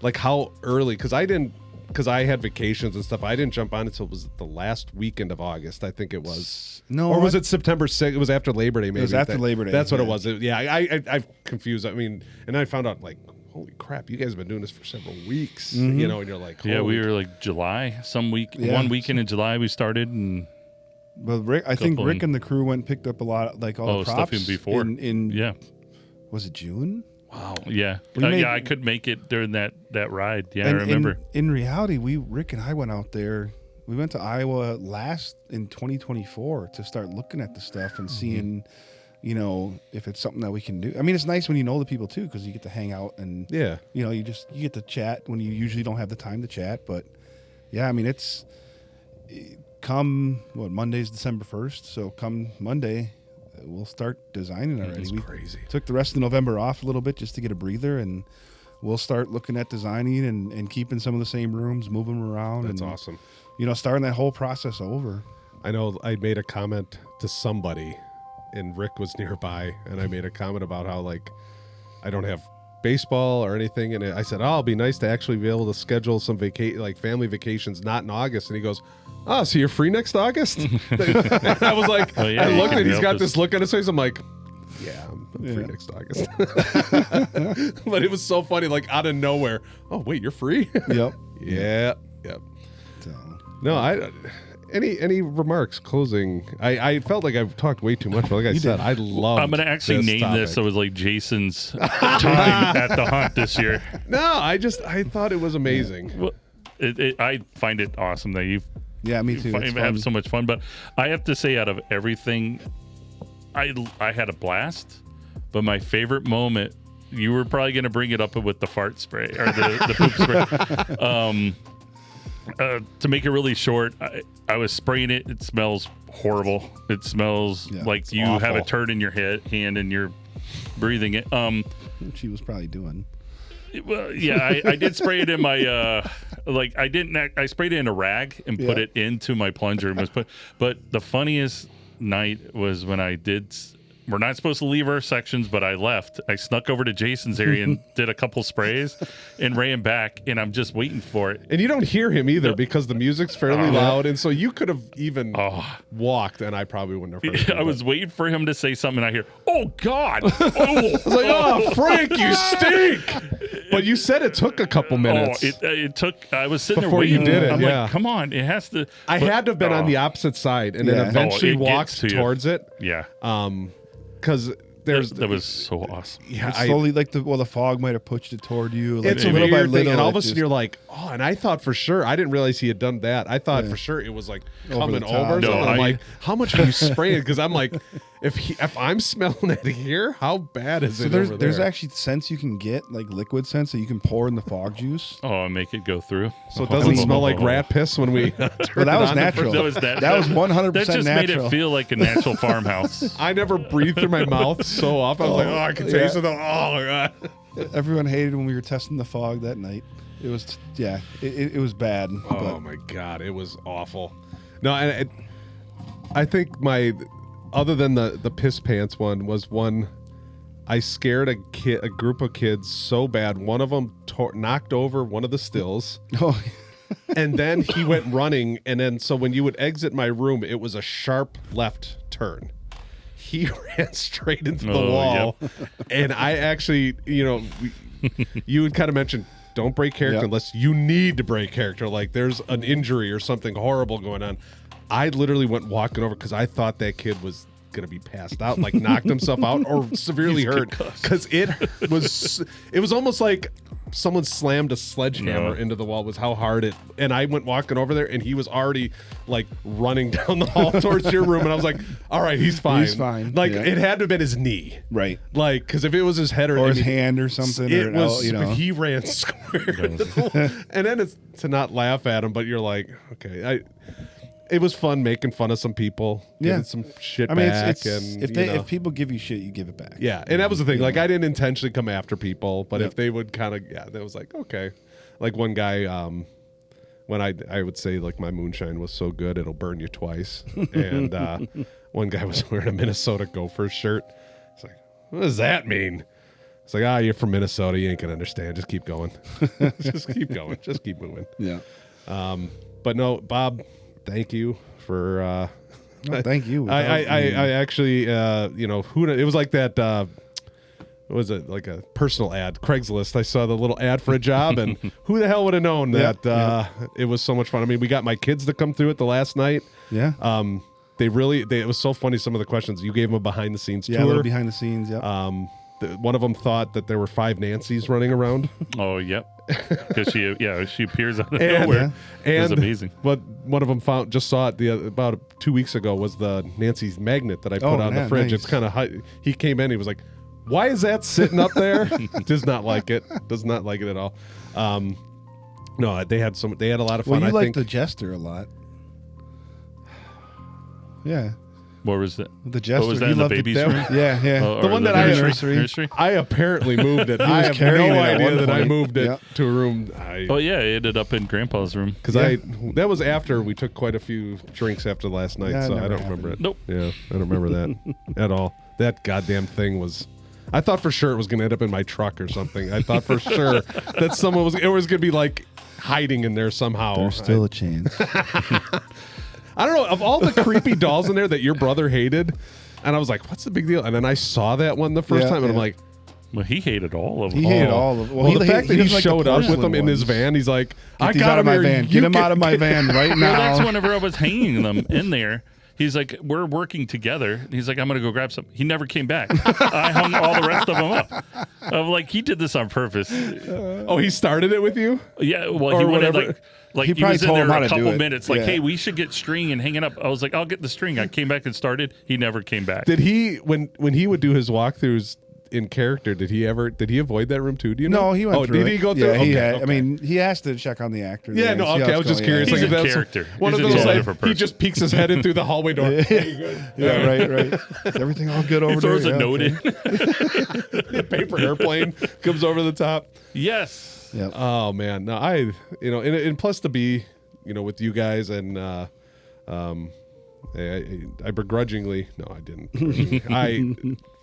like how early, because I had vacations and stuff. I didn't jump on until it was the last weekend of August, I think it was. No, or was it September 6th? It was after Labor Day. Maybe was after Labor Day, That's what yeah. it was. I've confused. I mean, and I found out like, holy crap, you guys have been doing this for several weeks. You know, and you're like, yeah, we holy were like July. Yeah. One weekend in July we started, and But I think Couple Rick in- and the crew went and picked up a lot, like all the stuff props even before. In yeah, was it June? yeah, We made- yeah. I could make it during that ride. Yeah, And I remember. In reality, Rick and I went out there. We went to Iowa in 2024 to start looking at the stuff and seeing, you know, if it's something that we can do. I mean, it's nice when you know the people too, because you get to hang out and yeah. you know, you get to chat when you usually don't have the time to chat. But yeah, I mean, it's come Monday's December 1st, so come Monday we'll start designing already. It's We crazy. took the rest of November off a little bit just to get a breather, and we'll start looking at designing and keeping some of the same rooms, moving them around. That's and, awesome. You know, starting that whole process over. I know I made a comment to somebody, and Rick was nearby, and I made a comment about how, like, I don't have baseball or anything, and I said, oh, it'll be nice to actually be able to schedule some family vacations not in August. And he goes, oh, so you're free next August? And I was like, Oh, yeah, I you looked can and he's help got us. this look on his face. I'm like, yeah, I'm free next August. But it was so funny, like out of nowhere. Oh, wait, you're free? Yep. Yeah. Yep. So, No, any remarks closing? I felt like I've talked way too much, but like I said, I love. I'm gonna actually name this so it was like Jason's time at the hunt this year. No, I thought it was amazing. Well, I find it awesome that you yeah, me too. It's have fun. so much fun. But I have to say, out of everything, I had a blast. But my favorite moment, you were probably gonna bring it up with the fart spray or the poop spray. To make it really short, I was spraying it. It smells horrible. It smells like you have a turd in your hand and you're breathing it. She was probably doing. Well, yeah, I did spray it in my I sprayed it in a rag and put it into my plunger and but the funniest night was when we're not supposed to leave our sections, but I left. I snuck over to Jason's area and did a couple sprays and ran back, and I'm just waiting for it. And you don't hear him either because the music's fairly loud, and so you could have even walked, and I probably wouldn't have heard him. I was waiting for him to say something, and I hear, "Oh God!" I was like, "Oh, Frank, you stink!" But you said it took a couple minutes. It took. I was sitting before there waiting. you did it. I'm yeah. like, "Come on, it has to." I had to have been on the opposite side, and then eventually it walked gets to towards it. Yeah. Because that was so awesome. Yeah, slowly, the fog might have pushed it toward you. Like, it's a little by little, and all of a sudden you're like, oh, and I thought for sure, I didn't realize he had done that. I thought for sure it was like coming over. No, I'm like, how much are you spraying? Because I'm like, if I'm smelling it here, how bad is it? There's actually scents you can get, like liquid scents that you can pour in the fog juice. Oh, and make it go through. So it doesn't smell like rat piss when we. Well, that was natural. That was 100% natural. That just made it feel like a natural farmhouse. I never breathed through my mouth so often. I was like, oh, I can taste it. Oh my god. Everyone hated when we were testing the fog that night. It was it was bad. Oh my god, it was awful. No, I think other than the piss pants one was one. I scared a group of kids so bad. One of them knocked over one of the stills. Oh. And then he went running, and then so when you would exit my room, it was a sharp left turn. He ran straight into the wall, and I actually, you would kind of mention, don't break character unless you need to break character, like there's an injury or something horrible going on. I literally went walking over because I thought that kid was going to be passed out, like knocked himself out or severely hurt, because it was almost like someone slammed a sledgehammer into the wall, was how hard it. And I went walking over there, and he was already like running down the hall towards your room, and I was like, all right, he's fine. He's fine. Like it had to have been his knee, right? Like, because if it was his head or his hand or something, it was. He ran square, and then it's to not laugh at him, but you're like, okay, it was fun making fun of some people, getting some shit back. And if people give you shit, you give it back. Yeah, and that was the thing. Like, I didn't intentionally come after people, but if they would kind of, that was like, okay. Like one guy, when I would say like my moonshine was so good it'll burn you twice, and one guy was wearing a Minnesota Gophers shirt. It's like, what does that mean? It's like, you're from Minnesota, you ain't gonna understand. Just keep going. Just keep going. Just keep moving. Yeah. But no, Bob. Thank you for. Thank you. I actually, it was like that. What was it, like a personal ad? Craigslist. I saw the little ad for a job, and who the hell would have known that it was so much fun? I mean, we got my kids to come through it the last night. Yeah. It was so funny. Some of the questions you gave them a behind the scenes tour. Yeah, a little behind the scenes. Yeah. One of them thought that there were 5 Nancys running around. Oh, yep. Because she appears out of nowhere. It was amazing. But one of them just saw it about 2 weeks ago, was the Nancy's magnet that I put on the fridge. Nice. It's kind of he came in, he was like, why is that sitting up there? Does not like it. Does not like it at all. No, they had a lot of fun. Well, you like the Jester a lot. Yeah. What was that? The Jester. What was that in the baby's room? Yeah. The one that nursery? I apparently moved it. I have no idea that I moved it to a room. It ended up in Grandpa's room. Because that was after we took quite a few drinks after last night, so I don't remember it. Nope. Yeah, I don't remember that at all. That goddamn thing was. I thought for sure it was going to end up in my truck or something. I thought for sure that someone was going to be like hiding in there somehow. There's still a chance. I don't know, of all the creepy dolls in there that your brother hated, and I was like, what's the big deal? And then I saw that one the first time, and I'm like, well, he hated all of them. He hated all of them. Well, the fact that he showed up with them in his van, he's like, I got him out of my van. Get him out of my van right now. Well, that's whenever I was hanging them in there. He's like, we're working together. He's like, I'm going to go grab some. He never came back. I hung all the rest of them up. I'm like, he did this on purpose. He started it with you? Yeah, well, he wanted like he was in there a couple minutes. Like, hey, we should get string and hang it up. I was like, I'll get the string. I came back and started. He never came back. Did he, when he would do his walkthroughs in character, did he avoid that room too? Do you know? No, he went through did he go through? Yeah, I mean, he has to check on the actor. Yeah, no, okay. I was just curious. He's like, a character. One of those, like, he just peeks his head in through the hallway door. Yeah, right. Is everything all good over he there? Throws a note in. The paper airplane comes over the top. Yes. Yep. Oh man, no, and plus to be, with you guys and I begrudgingly, no, I didn't. I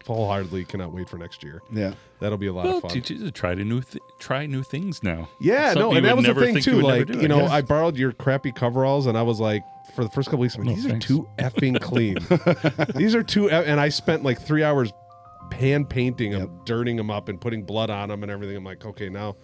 wholeheartedly cannot wait for next year. Yeah. That'll be a lot of fun. Teach you to try new things now. Yeah, Something no, you and that would was the never thing think too. would never Like, do, you know, guess. I borrowed your crappy coveralls, and I was like, for the first couple weeks, I'm like, these thanks. are too effing clean. These are too, and I spent like 3 hours hand painting them, dirting them up, and putting blood on them and everything. I'm like, okay, now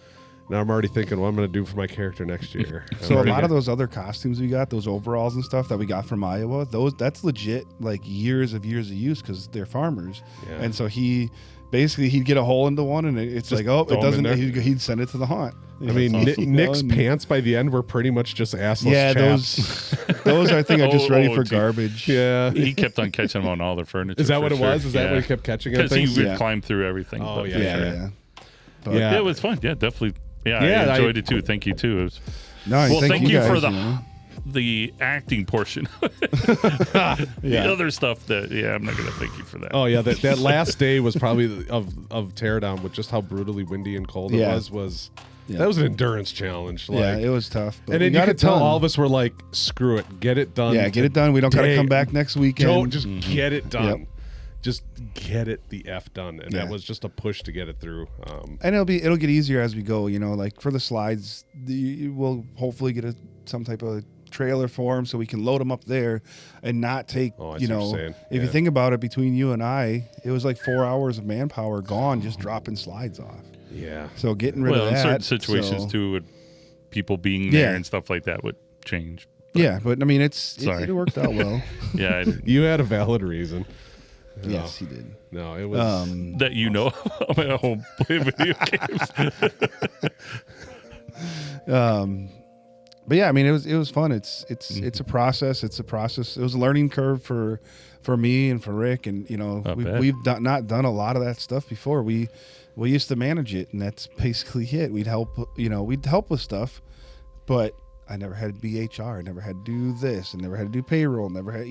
I'm already thinking what I'm going to do for my character next year. So a lot of those other costumes we got, those overalls and stuff that we got from Iowa, that's legit like years of use because they're farmers. Yeah. And so he'd get a hole into one, and it's Just like, oh, it throw 'em in doesn't. there. He'd send it to the haunt. I mean, Nick's and- pants by the end were pretty much just assless Yeah, chaps. those I think are just ready for geez. garbage. Yeah. He kept on catching them on all the furniture. Is that for what it sure. was? Is that what he kept catching on Because he things? would Yeah. climb through everything. Oh, but yeah, Yeah, sure. yeah. But- Yeah. It was fun. Yeah, definitely. Yeah, Yeah, I enjoyed it too. Thank you too. It was, No, well, thank you guys, for know. the acting portion. The Yeah. other stuff that I'm not gonna thank you for that. Oh yeah, that last day was probably of teardown with just how brutally windy and cold Yeah. it was. Yeah. That was an endurance challenge. Like, Yeah, it was tough. But and we then you got could it tell done. all of us were like, "Screw it, get it done." Yeah, get it done. We don't got to today. come back next weekend. Don't just get it done. Yep. Just get it the f done, and Yeah. that was just a push to get it through. And it'll get easier as we go. You know, like for the slides, we'll hopefully get some type of trailer for them so we can load them up there and not take. Oh, I you see what know, you're saying. if you Yeah. think about it, between you and I, it was like 4 hours of manpower gone just dropping slides off. Yeah, So getting rid well, of in that. certain situations so- too, with people being there Yeah. and stuff like that would change. Yeah, but I mean, it Sorry. worked out well. Yeah, you had a valid reason. Yes, he did. No, it was. that you know, I'm at home playing video games. But yeah, I mean, it was fun. It's a process. It's a process. It was a learning curve for me and for Rick, and you know, bet. we've not done a lot of that stuff before. We used to manage it, and that's basically it. We'd help with stuff, but I never had to be HR. I never had to do this, and never had to do payroll. Never had,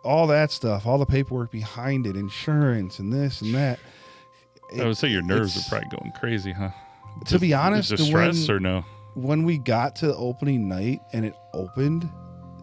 all that stuff, all the paperwork behind it, insurance, and this and that. I would say your nerves it's- are probably going crazy, huh? To be honest, is there stress or no? when we got to opening night and it opened,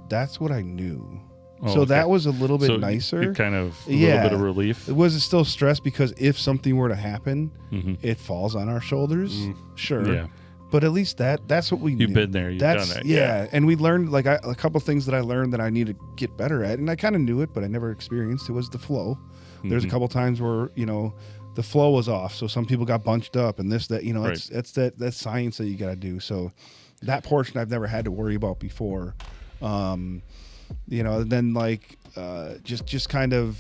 that's what I knew. Oh, so okay. that was a little bit So nicer. it kind of a Yeah. little bit of relief. It was still stress because if something were to happen, Mm-hmm. it falls on our shoulders. Sure. Yeah. But at least that's what we knew. You've been there, you've That's, done it, Yeah. And we learned like a couple things that I learned that I need to get better at. And I kind of knew it, but I never experienced it was the flow. There's Mm-hmm. a couple times where, the flow was off. So some people got bunched up and this, that, Right. it's that science that you got to do. So that portion I've never had to worry about before. And then like just kind of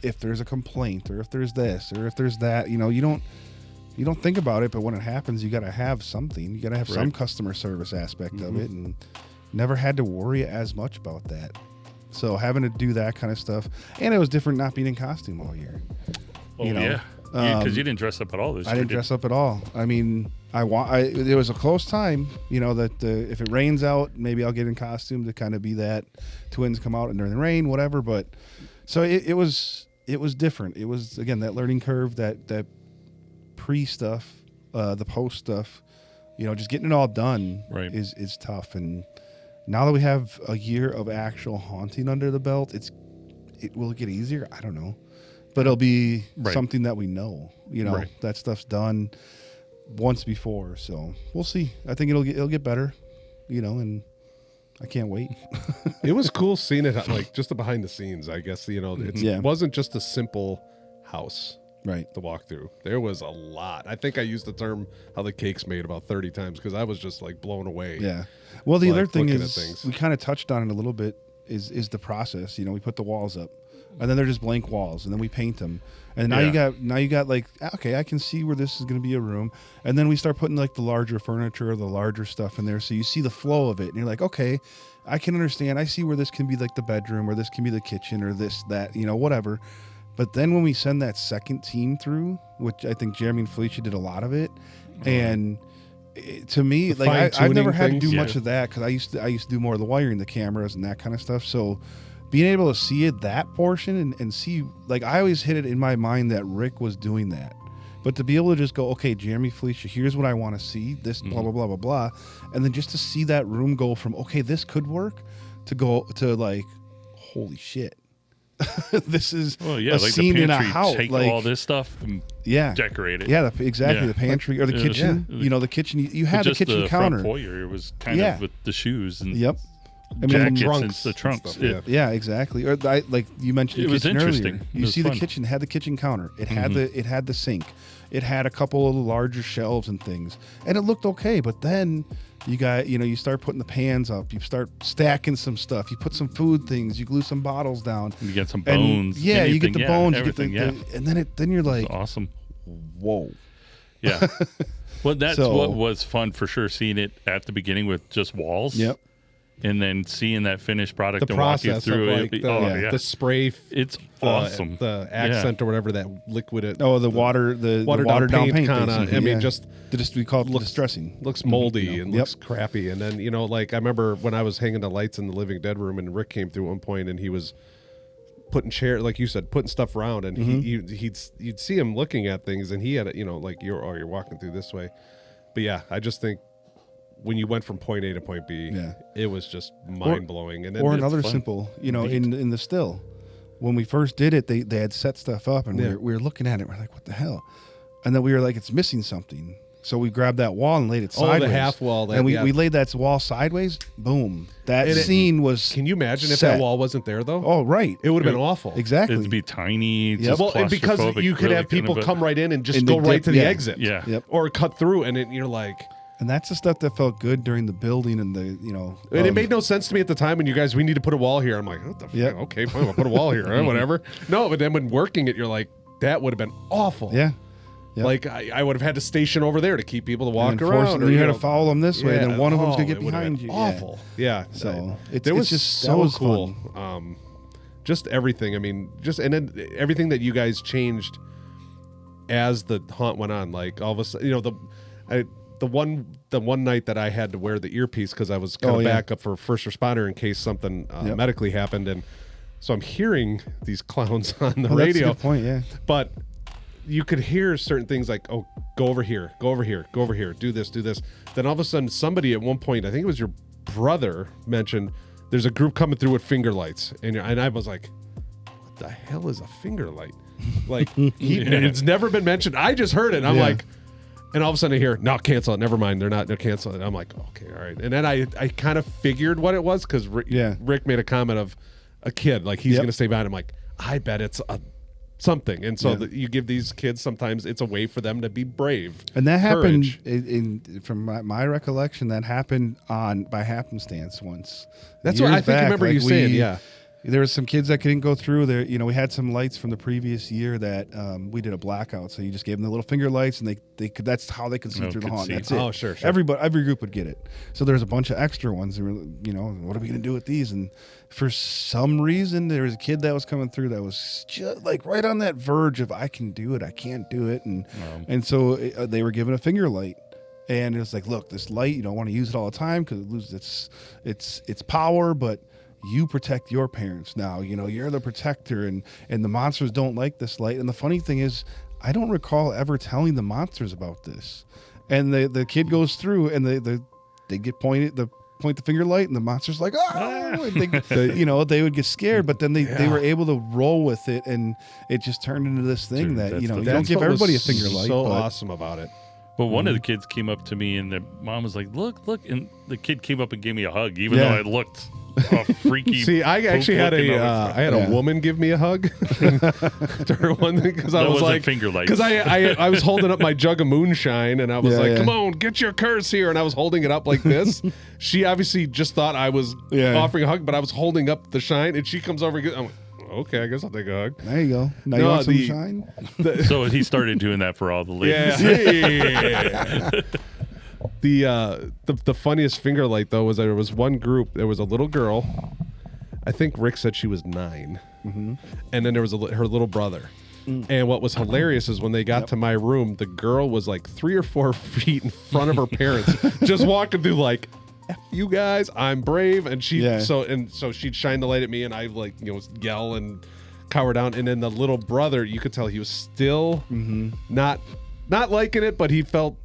if there's a complaint or if there's this or if there's that, you don't think about it, but when it happens, you got to have something. You got to have some Right. customer service aspect of it, and never had to worry as much about that. So having to do that kind of stuff, and it was different not being in costume all year. Oh, you know, yeah. Because you didn't dress up at all this I year, didn't did dress up at all. I mean, it was a close time, that if it rains out, maybe I'll get in costume to kind of be that twins come out and during the rain, whatever. But so it was different. It was, again, that learning curve, that pre stuff, the post stuff, just getting it all done Right. is tough. And now that we have a year of actual haunting under the belt, it will get easier. I don't know. But it'll be Right. something that we know. Right. That stuff's done once before, so we'll see. I think it'll get better, and I can't wait. It was cool seeing it like just the behind the scenes. I guess it wasn't just a simple house Right. to walk through. There was a lot. I think I used the term "how the cake's made" about 30 times because I was just like blown away. Yeah. Well, the Like, other thing looking is at things. we kind of touched on it a little bit. Is the process? We put the walls up, and then they're just blank walls, and then we paint them, and now you got like, okay, I can see where this is going to be a room, and then we start putting like the larger furniture, the larger stuff in there, so you see the flow of it, and you're like, okay, I can understand. I see where this can be like the bedroom, or this can be the kitchen, or this, that, whatever. But then when we send that second team through, which I think Jeremy and Felicia did a lot of it, and to me, The like I've never fine-tuning had to do things? much Yeah. of that because I used to do more of the wiring, the cameras, and that kind of stuff. So being able to see it, that portion, and see, like I always hit it in my mind that Rick was doing that, but to be able to just go, okay, Jeremy, Felicia, here's what I want to see, this blah blah blah blah blah, and then just to see that room go from okay, this could work, to go to like, holy shit. This is Well, yeah, a like scene the in pantry, a house. take like, all this stuff and yeah, decorate it. Yeah, exactly. Yeah. The pantry or the Like, kitchen. yeah. You know, the kitchen. You had the Just kitchen the counter. front foyer was kind Yeah. of with the shoes and Yep. I mean, jackets and trunks the and trunks. stuff, yeah. yeah, exactly. Or like you mentioned, It the was kitchen interesting. earlier. It You was see, fun. the kitchen had the kitchen counter. It had the sink. It had a couple of larger shelves and things, and it looked okay. But then you start putting the pans up. You start stacking some stuff. You put some food things. You glue some bottles down. You get some And, bones. yeah, you get anything, the bones. You get everything. and then you're like, Awesome. whoa. Yeah. Well, that's So- what was fun for sure. Seeing it at the beginning with just walls. Yep. And then seeing that finished product The and walk you process through of it. like yeah. the spray, It's the, awesome. the accent or whatever that liquid. Oh, the watered down paint kinda. basically, I mean, yeah. just we call it distressing. looks moldy and Yep. looks crappy. And then like I remember when I was hanging the lights in the living dead room, and Rick came through at one point, and he was putting like you said, putting stuff around, and you'd see him looking at things, and he had like you're walking through this way. But yeah, I just think when you went from point A to point B, Yeah. it was just mind blowing. And then Or it's another fun. simple, in the still, when we first did it, they had set stuff up, and Yeah. we were looking at it. We're like, what the hell? And then we were like, it's missing something. So we grabbed that wall and laid it Oh, the sideways. half wall that- and we yeah. laid that wall sideways. Boom. That And scene was. Can you imagine if set. that wall wasn't there though? Oh, right. It would have been awful. Exactly. It'd be tiny. Just Well, and because claustrophobic, you could really have people kind of a- come right in and just And go they right dip- to the yeah. exit, Yeah. Yep. or cut through, and you're like, And that's the stuff that felt good during the building and the, and it made no sense to me at the time when you guys, we need to put a wall here. I'm like, what the fuck? Yeah. Okay, fine, we'll put a wall here, whatever. No, but then when working it, you're like, that would have been awful. Yeah. Yep. Like I would have had to station over there to keep people to walk And around. you had to follow them this way, then one of them's gonna get it would have behind been you. Awful. Yeah. So it it's was just so that was cool. fun. Just everything. I mean, and then everything that you guys changed as the haunt went on. Like all of a sudden, the one night that I had to wear the earpiece because I was kind of backup for first responder in case something medically happened, and so I'm hearing these clowns on the Oh, radio. That's a good point. Yeah. But you could hear certain things like, oh, go over here, go over here, go over here, do this, do this. Then all of a sudden, somebody at one point, I think it was your brother, mentioned there's a group coming through with finger lights, and I was like, what the hell is a finger light? Like it's never been mentioned. I just heard it. And I'm like, and all of a sudden I hear, no, cancel it. Never mind. They're canceling it. I'm like, okay, all right. And then I kind of figured what it was because Rick made a comment of a kid, like he's going to stay behind. I'm like, I bet it's something. And so you give these kids, sometimes it's a way for them to be brave. And that happened Courage. from my recollection. That happened by happenstance once. That's what I Years think I back, remember you saying. Yeah. There were some kids that couldn't go through there. We had some lights from the previous year that we did a blackout. So you just gave them the little finger lights, and they could. That's how they could see through the haunt. That's it. Oh, sure. Every group would get it. So there's a bunch of extra ones. What are we going to do with these? And for some reason, there was a kid that was coming through that was just like right on that verge of I can do it, I can't do it, and so they were given a finger light. And it was like, look, this light, you don't want to use it all the time because it loses its power, but you protect your parents now. You're the protector, and the monsters don't like this light. And the funny thing is, I don't recall ever telling the monsters about this. And the kid goes through, and they get point the finger light, and the monster's like, oh, they would get scared, but then they were able to roll with it, and it just turned into this thing Dude, that that's you the- don't give what everybody a was finger light. So but awesome about it. But one of the kids came up to me, and the mom was like, look, and the kid came up and gave me a hug, even though I looked freaky. See, I actually had a woman give me a hug during one thing because I That was wasn't like, finger lights. because I was holding up my jug of moonshine, and I was Yeah, like, yeah. come on, get your curse here, and I was holding it up like this. She obviously just thought I was offering a hug, but I was holding up the shine, and she comes over and I'm like, okay, I guess I'll take a hug. there you go. Now you No, want some the- shine? So he started doing that for all the ladies. Yeah. The funniest finger light though was there was one group. There was a little girl. I think Rick said she was 9, and then there was her little brother. And what was hilarious is when they got to my room, the girl was like 3 or 4 feet in front of her parents, just walking through like, F you guys, I'm brave. And so she'd shine the light at me, and I like yell and cower down. And then the little brother, you could tell he was still not liking it, but he felt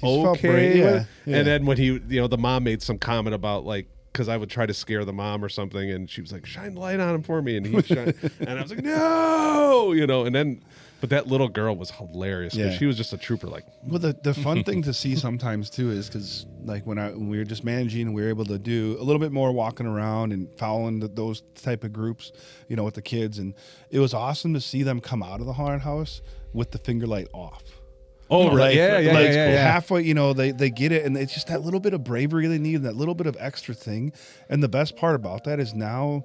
felt okay. brave, with yeah, it. yeah. And then when he, the mom made some comment about like because I would try to scare the mom or something, and she was like, "Shine the light on him for me," and he shine, and I was like, "No," and then. But that little girl was hilarious because she was just a trooper. Like, well, the fun thing to see sometimes too is because like when we were just managing, we were able to do a little bit more walking around and following those type of groups, with the kids, and it was awesome to see them come out of the haunted house with the finger light off. oh, right, yeah. Halfway, they get it, and it's just that little bit of bravery they need, that little bit of extra thing. And the best part about that is now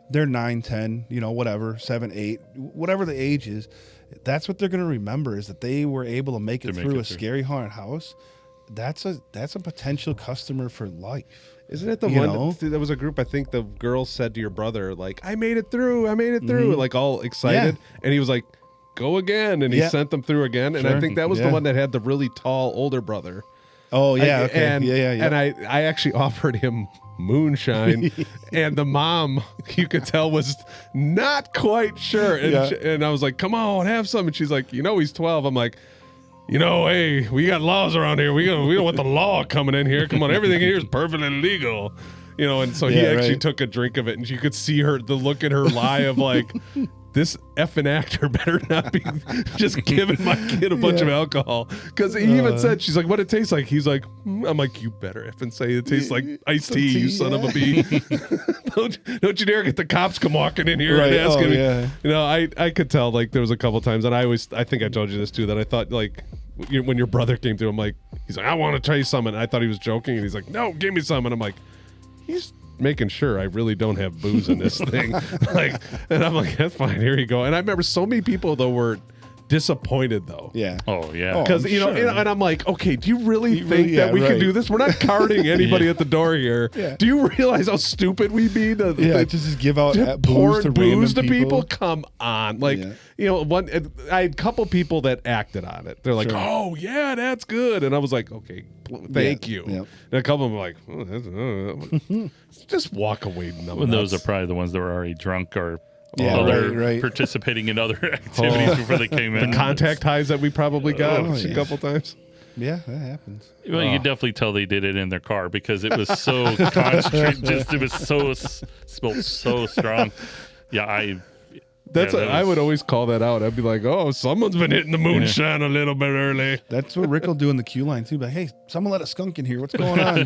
they're 9, 10, whatever, 7, 8, whatever the age is. That's what they're going to remember is that they were able to make it through a scary haunted house. That's a potential customer for life. Isn't it the one? There was a group. I think the girl said to your brother, like, "I made it through. Like all excited, and he was like, "Go again," and he sent them through again. And I think that was the one that had the really tall older brother. Oh yeah, okay. And I actually offered him moonshine, and the mom, you could tell, was not quite sure. And I was like, "Come on, have some." And she's like, "He's 12." I'm like, "Hey, we got laws around here. We don't want the law coming in here. Come on, everything here is perfectly legal." And so he actually took a drink of it, and you could see the look in her eye of like, this effing actor better not be just giving my kid a bunch of alcohol. Because he even said, she's like, "What it tastes like?" He's like, I'm like, "You better effing say it tastes like iced tea, you son of a bee." don't you dare get the cops come walking in here and asking me. I could tell, like, there was a couple times, and I think I told you this too, that I thought, like, when your brother came through, I'm like, he's like, "I want to try some," and I thought he was joking, and he's like, "No, give me some," and I'm like, he's making sure I really don't have booze in this thing. And I'm like, "That's fine, here you go." And I remember so many people though were disappointed though. Yeah. Oh yeah. Because and I'm like, okay, do you really think that we can do this? We're not carding anybody at the door here. Yeah. Do you realize how stupid we'd be to just give out booze to people? Come on. Like, I had a couple people that acted on it. They're like, "Oh yeah, that's good." And I was like, "Okay, thank you." Yep. And a couple of them were like, just walk away. Well, those are probably the ones that were already drunk or participating in other activities before they came in. The contact highs that we probably got a couple times. Yeah, that happens. Well, you could definitely tell they did it in their car because it was so concentrated. It was smelled so strong. Yeah, I would always call that out. I'd be like, "Oh, someone's been hitting the moonshine a little bit early." That's what Rick will do in the queue line too. But hey, someone let a skunk in here. What's going on?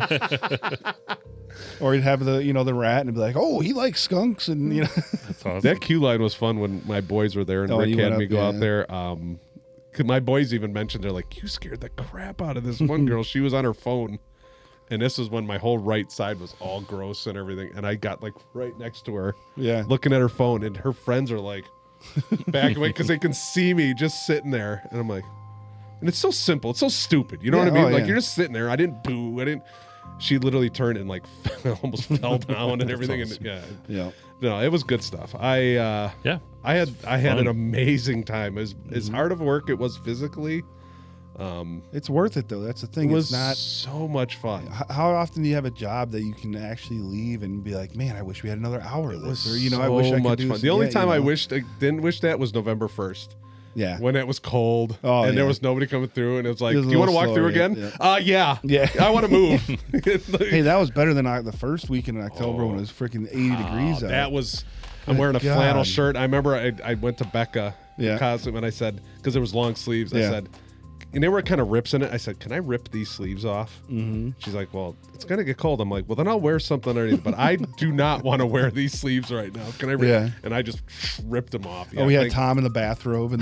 Or he'd have the rat and be like, "Oh, he likes skunks," and That's awesome. That queue line was fun when my boys were there and Rick had me go out there. 'Cause my boys even mentioned, they're like, "You scared the crap out of this one girl. She was on her phone." And this is when my whole right side was all gross and everything. And I got like right next to her, looking at her phone, and her friends are like back away because they can see me just sitting there. And I'm like, and it's so simple. It's so stupid. You know what I mean? Like, you're just sitting there. I didn't boo. She literally turned and like almost fell down and everything. Awesome. And no, it was good stuff. I had an amazing time. As hard of work it was physically, it's worth it though. That's the thing. It was it's not so much fun. How often do you have a job that you can actually leave and be like, "Man, I wish we had another hour of this," or so I wish I could do fun. The only time I didn't wish that was November 1st. Yeah. When it was cold and there was nobody coming through, and it was like, "Do you want to walk through again?" Yeah. I want to move. Hey, that was better than the first weekend in October when it was freaking 80 degrees out. That was. I'm wearing a flannel shirt. I remember I went to Becca costume, and I said, because there was long sleeves, I said, and there were kind of rips in it. I said, "Can I rip these sleeves off?" Mm-hmm. She's like, "Well, it's going to get cold." I'm like, "Well, then I'll wear something underneath, but I do not want to wear these sleeves right now. Can I rip?" Yeah. And I just ripped them off. Yeah, we had Tom in the bathrobe.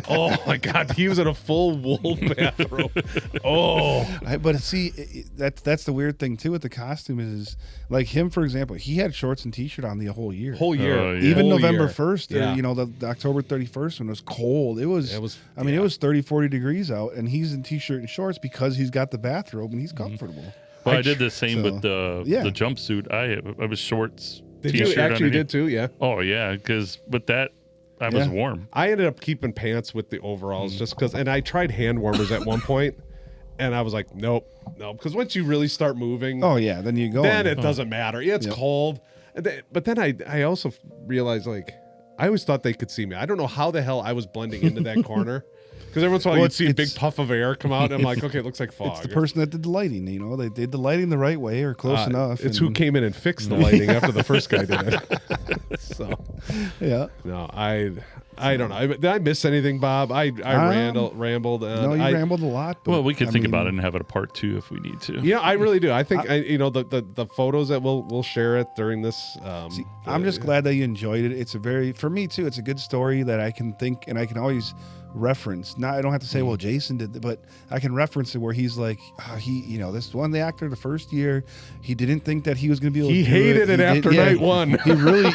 Oh, my God. He was in a full wool bathrobe. But see, that's the weird thing, too, with the costume is like him, for example, he had shorts and T-shirt on the whole year. Even November 1st or, the October 31st when it was cold. It was 30, 40 degrees out. And he's in T-shirt and shorts because he's got the bathrobe and he's comfortable. Well, I did the same with the jumpsuit. I was shorts. Did you actually did too? Yeah. Oh yeah, because with that I was warm. I ended up keeping pants with the overalls just because, and I tried hand warmers at one point, and I was like, nope, because once you really start moving, then you go. Then it doesn't matter. Yeah, it's cold. But then I also realized, like, I always thought they could see me. I don't know how the hell I was blending into that corner. Because every once in a while you'd see a big puff of air come out, and I'm like, okay, it looks like fog. It's the person that did the lighting. You know, they did the lighting the right way or close enough. It's who came in and fixed the lighting after the first guy did it. So, yeah. no, I don't know. Did I miss anything, Bob? I rambled. No, you rambled a lot. But, Well, we could think about it and have it a part 2 if we need to. Yeah, I really do. I think the photos that we'll share it during this. I'm just glad that you enjoyed it. It's for me too. It's a good story that I can think and I can always reference. Now I don't have to say, well, Jason did, but I can reference it where he's like, this one, the actor, the first year, he didn't think that he was going to be able to do it. He hated it after night one. He really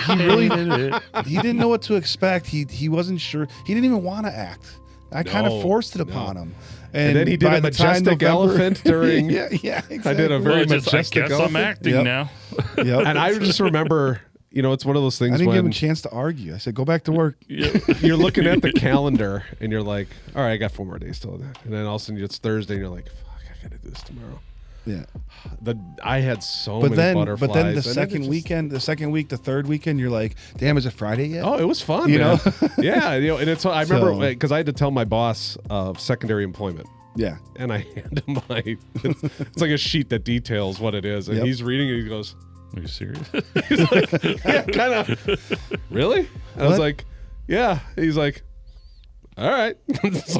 he didn't know what to expect. He wasn't sure. He didn't even want to act. I kind of forced it upon him. And then he did a majestic elephant during. yeah, exactly. I did a very majestic I guess elephant. I'm acting now. Yep. And I just remember, it's one of those things. I didn't when give him a chance to argue. I said, "Go back to work." you're looking at the calendar and you're like, "All right, I got 4 more days till that." And then all of a sudden it's Thursday and you're like, "Fuck, I gotta do this tomorrow." Yeah. I had so many butterflies. But then the second weekend, the second week, the third weekend, you're like, "Damn, is it Friday yet?" Oh, it was fun, you man. know? Yeah, and it's. I remember because I had to tell my boss of secondary employment. Yeah. And I hand him it's like a sheet that details what it is, and he's reading it. He goes, Are you serious? he's like, yeah, kind of. Really? And I was like, yeah. He's like, all right. So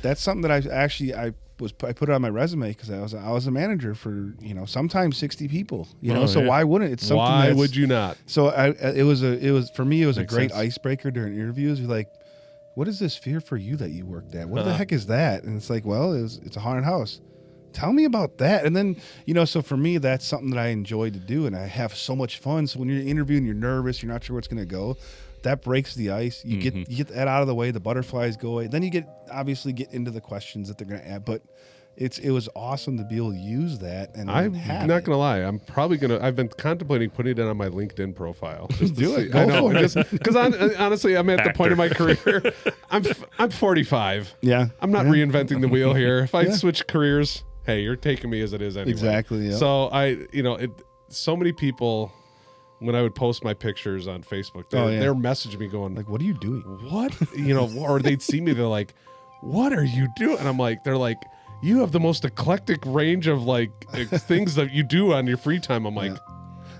that's something that I put it on my resume because I was a manager for sometimes 60 people. Why wouldn't it's something? Why would you not? So it was for me Makes a great sense. icebreaker during interviews. You're like, what is this fear for you that you worked at? What the heck is that? And it's like, well, it's a haunted house. Tell me about that. And then, so for me, that's something that I enjoy to do. And I have so much fun. So when you're interviewing, you're nervous, you're not sure where it's going to go. That breaks the ice. You get that out of the way. The butterflies go away. Then you obviously get into the questions that they're going to add. But it was awesome to be able to use that. And I'm not going to lie. I'm probably going to, I've been contemplating putting it on my LinkedIn profile. Just do it. I know. Because honestly, I'm at the point of my career. I'm 45. Yeah. I'm not reinventing the wheel here. If I switch careers, hey, you're taking me as it is anyway. Exactly. Yeah. So so many people, when I would post my pictures on Facebook, they're messaging me going like, what are you doing? What? Or they'd see me, they're like, what are you doing? And they're like, you have the most eclectic range of things that you do on your free time. I'm like,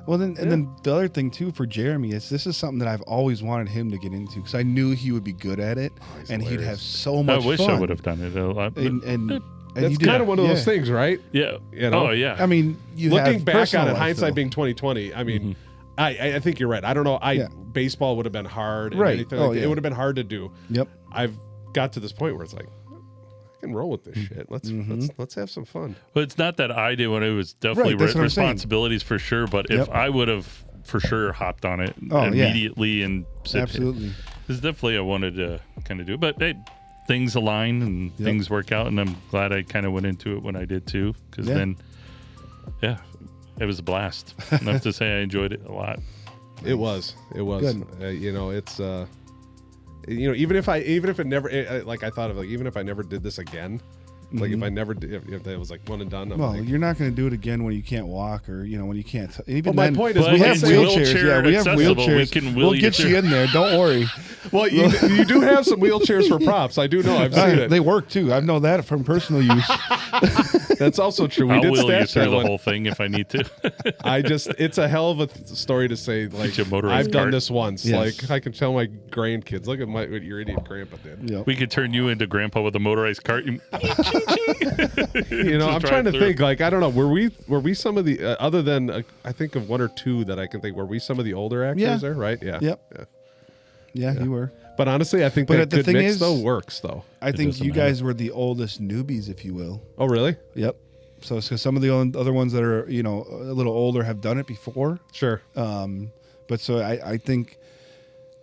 well, then the other thing too for Jeremy is this is something that I've always wanted him to get into because I knew he would be good at it and hilarious. He'd have so much fun. I wish I would have done it a lot. And that's kind of one of those things, right? Yeah. Oh yeah. I mean, looking back on it, life, hindsight though. being 2020. I mean, I think you're right. I don't know. Baseball would have been hard. And Right. anything Oh, It yeah. would have been hard to do. Yep. I've got to this point where it's like, I can roll with this shit. Let's have some fun. But it's not that I did when it was definitely Right, that's what I'm saying. responsibilities for sure. But if I would have for sure hopped on it immediately and said, Absolutely. It's definitely I wanted to kind of do it. But hey, things align and things work out. And I'm glad I kind of went into it when I did too. Because then, it was a blast. Enough to say I enjoyed it a lot. It was. Good. It's even if it never I thought of even if I never did this again, like if I never did, if it was like one and done. I'm Well, like, you're not going to do it again when you can't walk or when you can't. Even my then, point is we have it's wheelchairs. wheelchair Yeah, we have accessible. wheelchairs. We can wheel we'll you get you through. in there. Don't worry. well, you do have some wheelchairs for props. I do know. I've seen it. They work too. I know that from personal use. That's also true. We I'll did wheel you stash through that the one. whole thing if I need to. It's a hell of a story to say. Like you a motorized I've done cart. this once. Yes. Like I can tell my grandkids, look at what your idiot grandpa did. Yep. We could turn you into grandpa with a motorized cart. I'm trying to think. Like I don't know. Were we some of the other than I think of one or two that I can think. Were we some of the older actors Yeah. there? Right? Yeah. Yep. Yeah, you were. But honestly, I think But that the good thing mix is- though works though. I think doesn't you matter. guys were the oldest newbies, if you will. Oh really? Yep. So some of the other ones that are a little older have done it before. Sure. But so I think.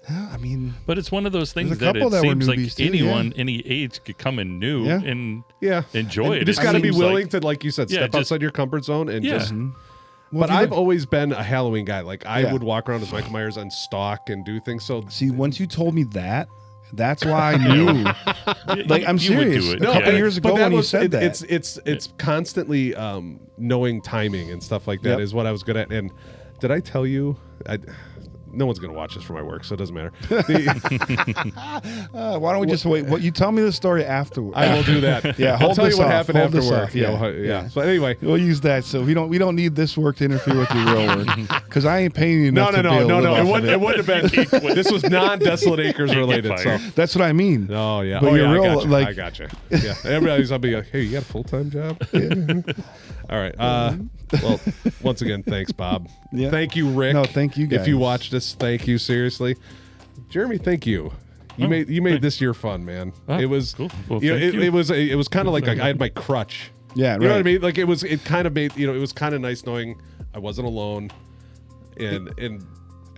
I mean, But it's one of those things There's a that couple it that were seems like newbies too, anyone, any age could come in new Yeah. and Yeah. enjoy You it. just It got to be seems willing like- to, like you said, Yeah, step just- outside your comfort zone and Yeah. just. well, But if you I've did- always been a Halloween guy. Like I Yeah. would walk around as Michael Myers and stalk and do things. So see once you told me that. That's why I knew. Like I'm You would do serious. it. A couple Yeah. years ago But that when you was- said that, it's constantly knowing timing and stuff like that is Yep. what I was good at. And did I tell you? no one's going to watch this for my work, so it doesn't matter. Why don't we just wait? What you tell me the story afterward? I will do that. Yeah, I'll hold tell you this what off. happened Hold after this work. off. Yeah, Yeah. So anyway, we'll use that. So we don't need this work to interfere with your real work because I ain't paying you enough. no. to be able to live off of It wouldn't have been. This was non-Desolate Acres related. So. That's what I mean. Oh yeah. But Oh you're yeah. real, I gotcha. Yeah. Everybody's. I'll be like, hey, you got a full-time job? All right. Well, once again, thanks, Bob. Yeah. Thank you, Rick. No, thank you guys. If you watched this, thank you seriously. Jeremy, thank you. You made this year fun, man. Oh, it was cool. Well, you know, thank you. it was kind of like I had my crutch. Yeah, You know what I right. mean? Like it kind of made, it was kind of nice knowing I wasn't alone, and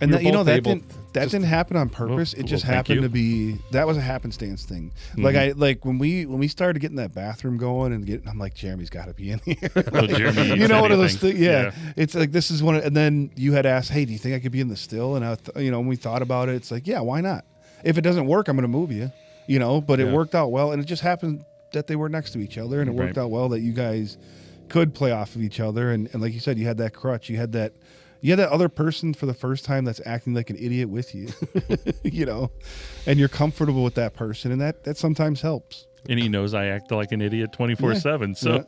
we were that both that able didn't happen on purpose. Well, it just thank happened you. to be that was a happenstance thing. Like when we started getting that bathroom going and I'm like, Jeremy's got to be in here. Oh, Jeremy you eats know, one of those anything. things. Yeah, it's like this is one. And then you had asked, hey, do you think I could be in the still? And when we thought about it, it's like, yeah, why not? If it doesn't work, I'm going to move you. But it worked out well, and it just happened that they were next to each other, and it worked Right. out well that you guys could play off of each other. And like you said, you had that crutch, you had that other person for the first time that's acting like an idiot with you, and you're comfortable with that person, and that sometimes helps. And he knows I act like an idiot 24/7. So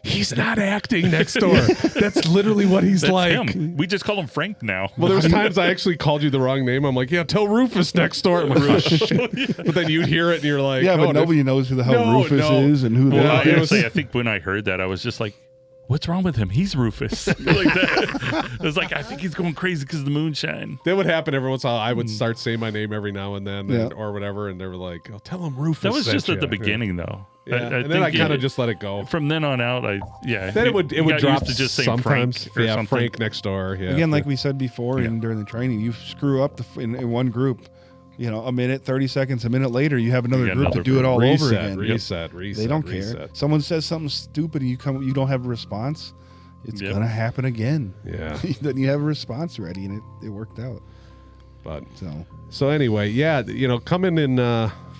he's not acting next door. That's literally what he's that's like. him. We just call him Frank now. Well, there was times I actually called you the wrong name. I'm like, yeah, tell Rufus next door. I'm like, oh, shit. But then you'd hear it and you're like, Yeah, but oh, nobody knows who the hell No, Rufus no. is and who Well, that is. I think when I heard that, I was just like, what's wrong with him? He's Rufus. Like that. I was like, I think he's going crazy because of the moonshine. That would happen every once in a while. I would start saying my name every now and then Yeah. or whatever, and they were like, oh, tell him Rufus. That was sent just at you. the beginning, though. Yeah. I And then I think kind of just let it go. From then on out, Then it would got drop used to just saying sometimes. Frank or Yeah, something. Frank next door. Yeah. Again, like we said before, and during the training, you screw up in one group, a minute, 30 seconds, a minute later, you have another You got group to another do it all reset, over again. reset. They don't care. reset. Someone says something stupid and you don't have a response. It's Yep. gonna happen again. Yeah. Then you have a response ready, and it worked out. But So anyway, yeah, coming in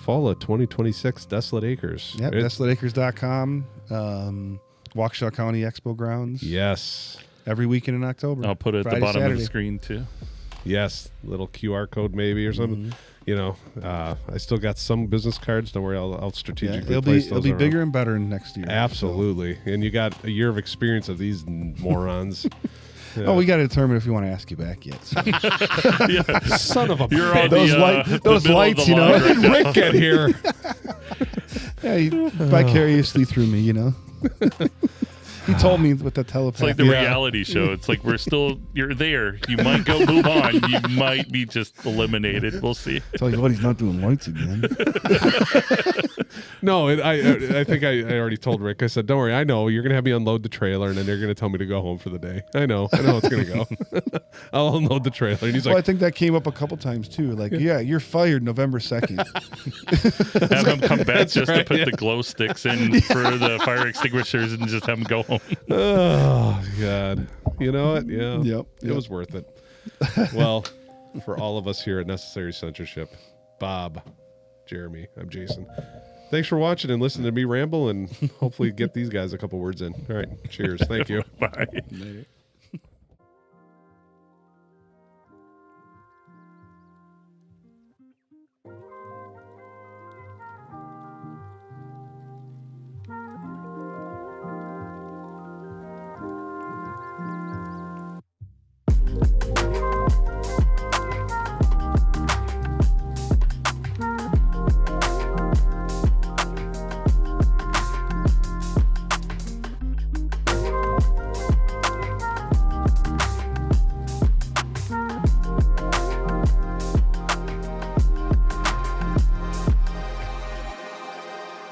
fall of 2026, Desolate Acres. yeah, DesolateAcres.com, Waukesha County Expo Grounds. Yes. Every weekend in October. I'll put it at Friday, the bottom of the Saturday. screen, too. Yes, little QR code maybe or something. I still got some business cards. Don't worry, I'll Yeah, strategically it'll place be those around. bigger and better next year. Absolutely, and you got a year of experience of these morons. Oh, we got to determine if we want to ask you back yet. So. Son of a You're bitch. on Those the, light- the those middle of lights, the line When right did now. Rick get here? Yeah, he vicariously through me, He told me with the telepathy. It's like the reality show. It's like you're there. You might go move on. You might be just eliminated. We'll see. Tell you what, he's not doing lights again. No, I think I already told Rick. I said, "Don't worry, I know you're gonna have me unload the trailer, and then they're gonna tell me to go home for the day. I know it's gonna go. I'll unload the trailer." And he's Well, I like, think that came up a couple times too. Like, yeah, you're fired November 2nd. Have him come back just right, to put yeah. the glow sticks in for the fire extinguishers and just have him go home. "Oh God, you know what? Yeah, Yep. it was worth it." Well, for all of us here at Necessary Censorship, Bob, Jeremy, I'm Jason. Thanks for watching and listening to me ramble, and hopefully get these guys a couple words in. All right, cheers. Thank you. Bye.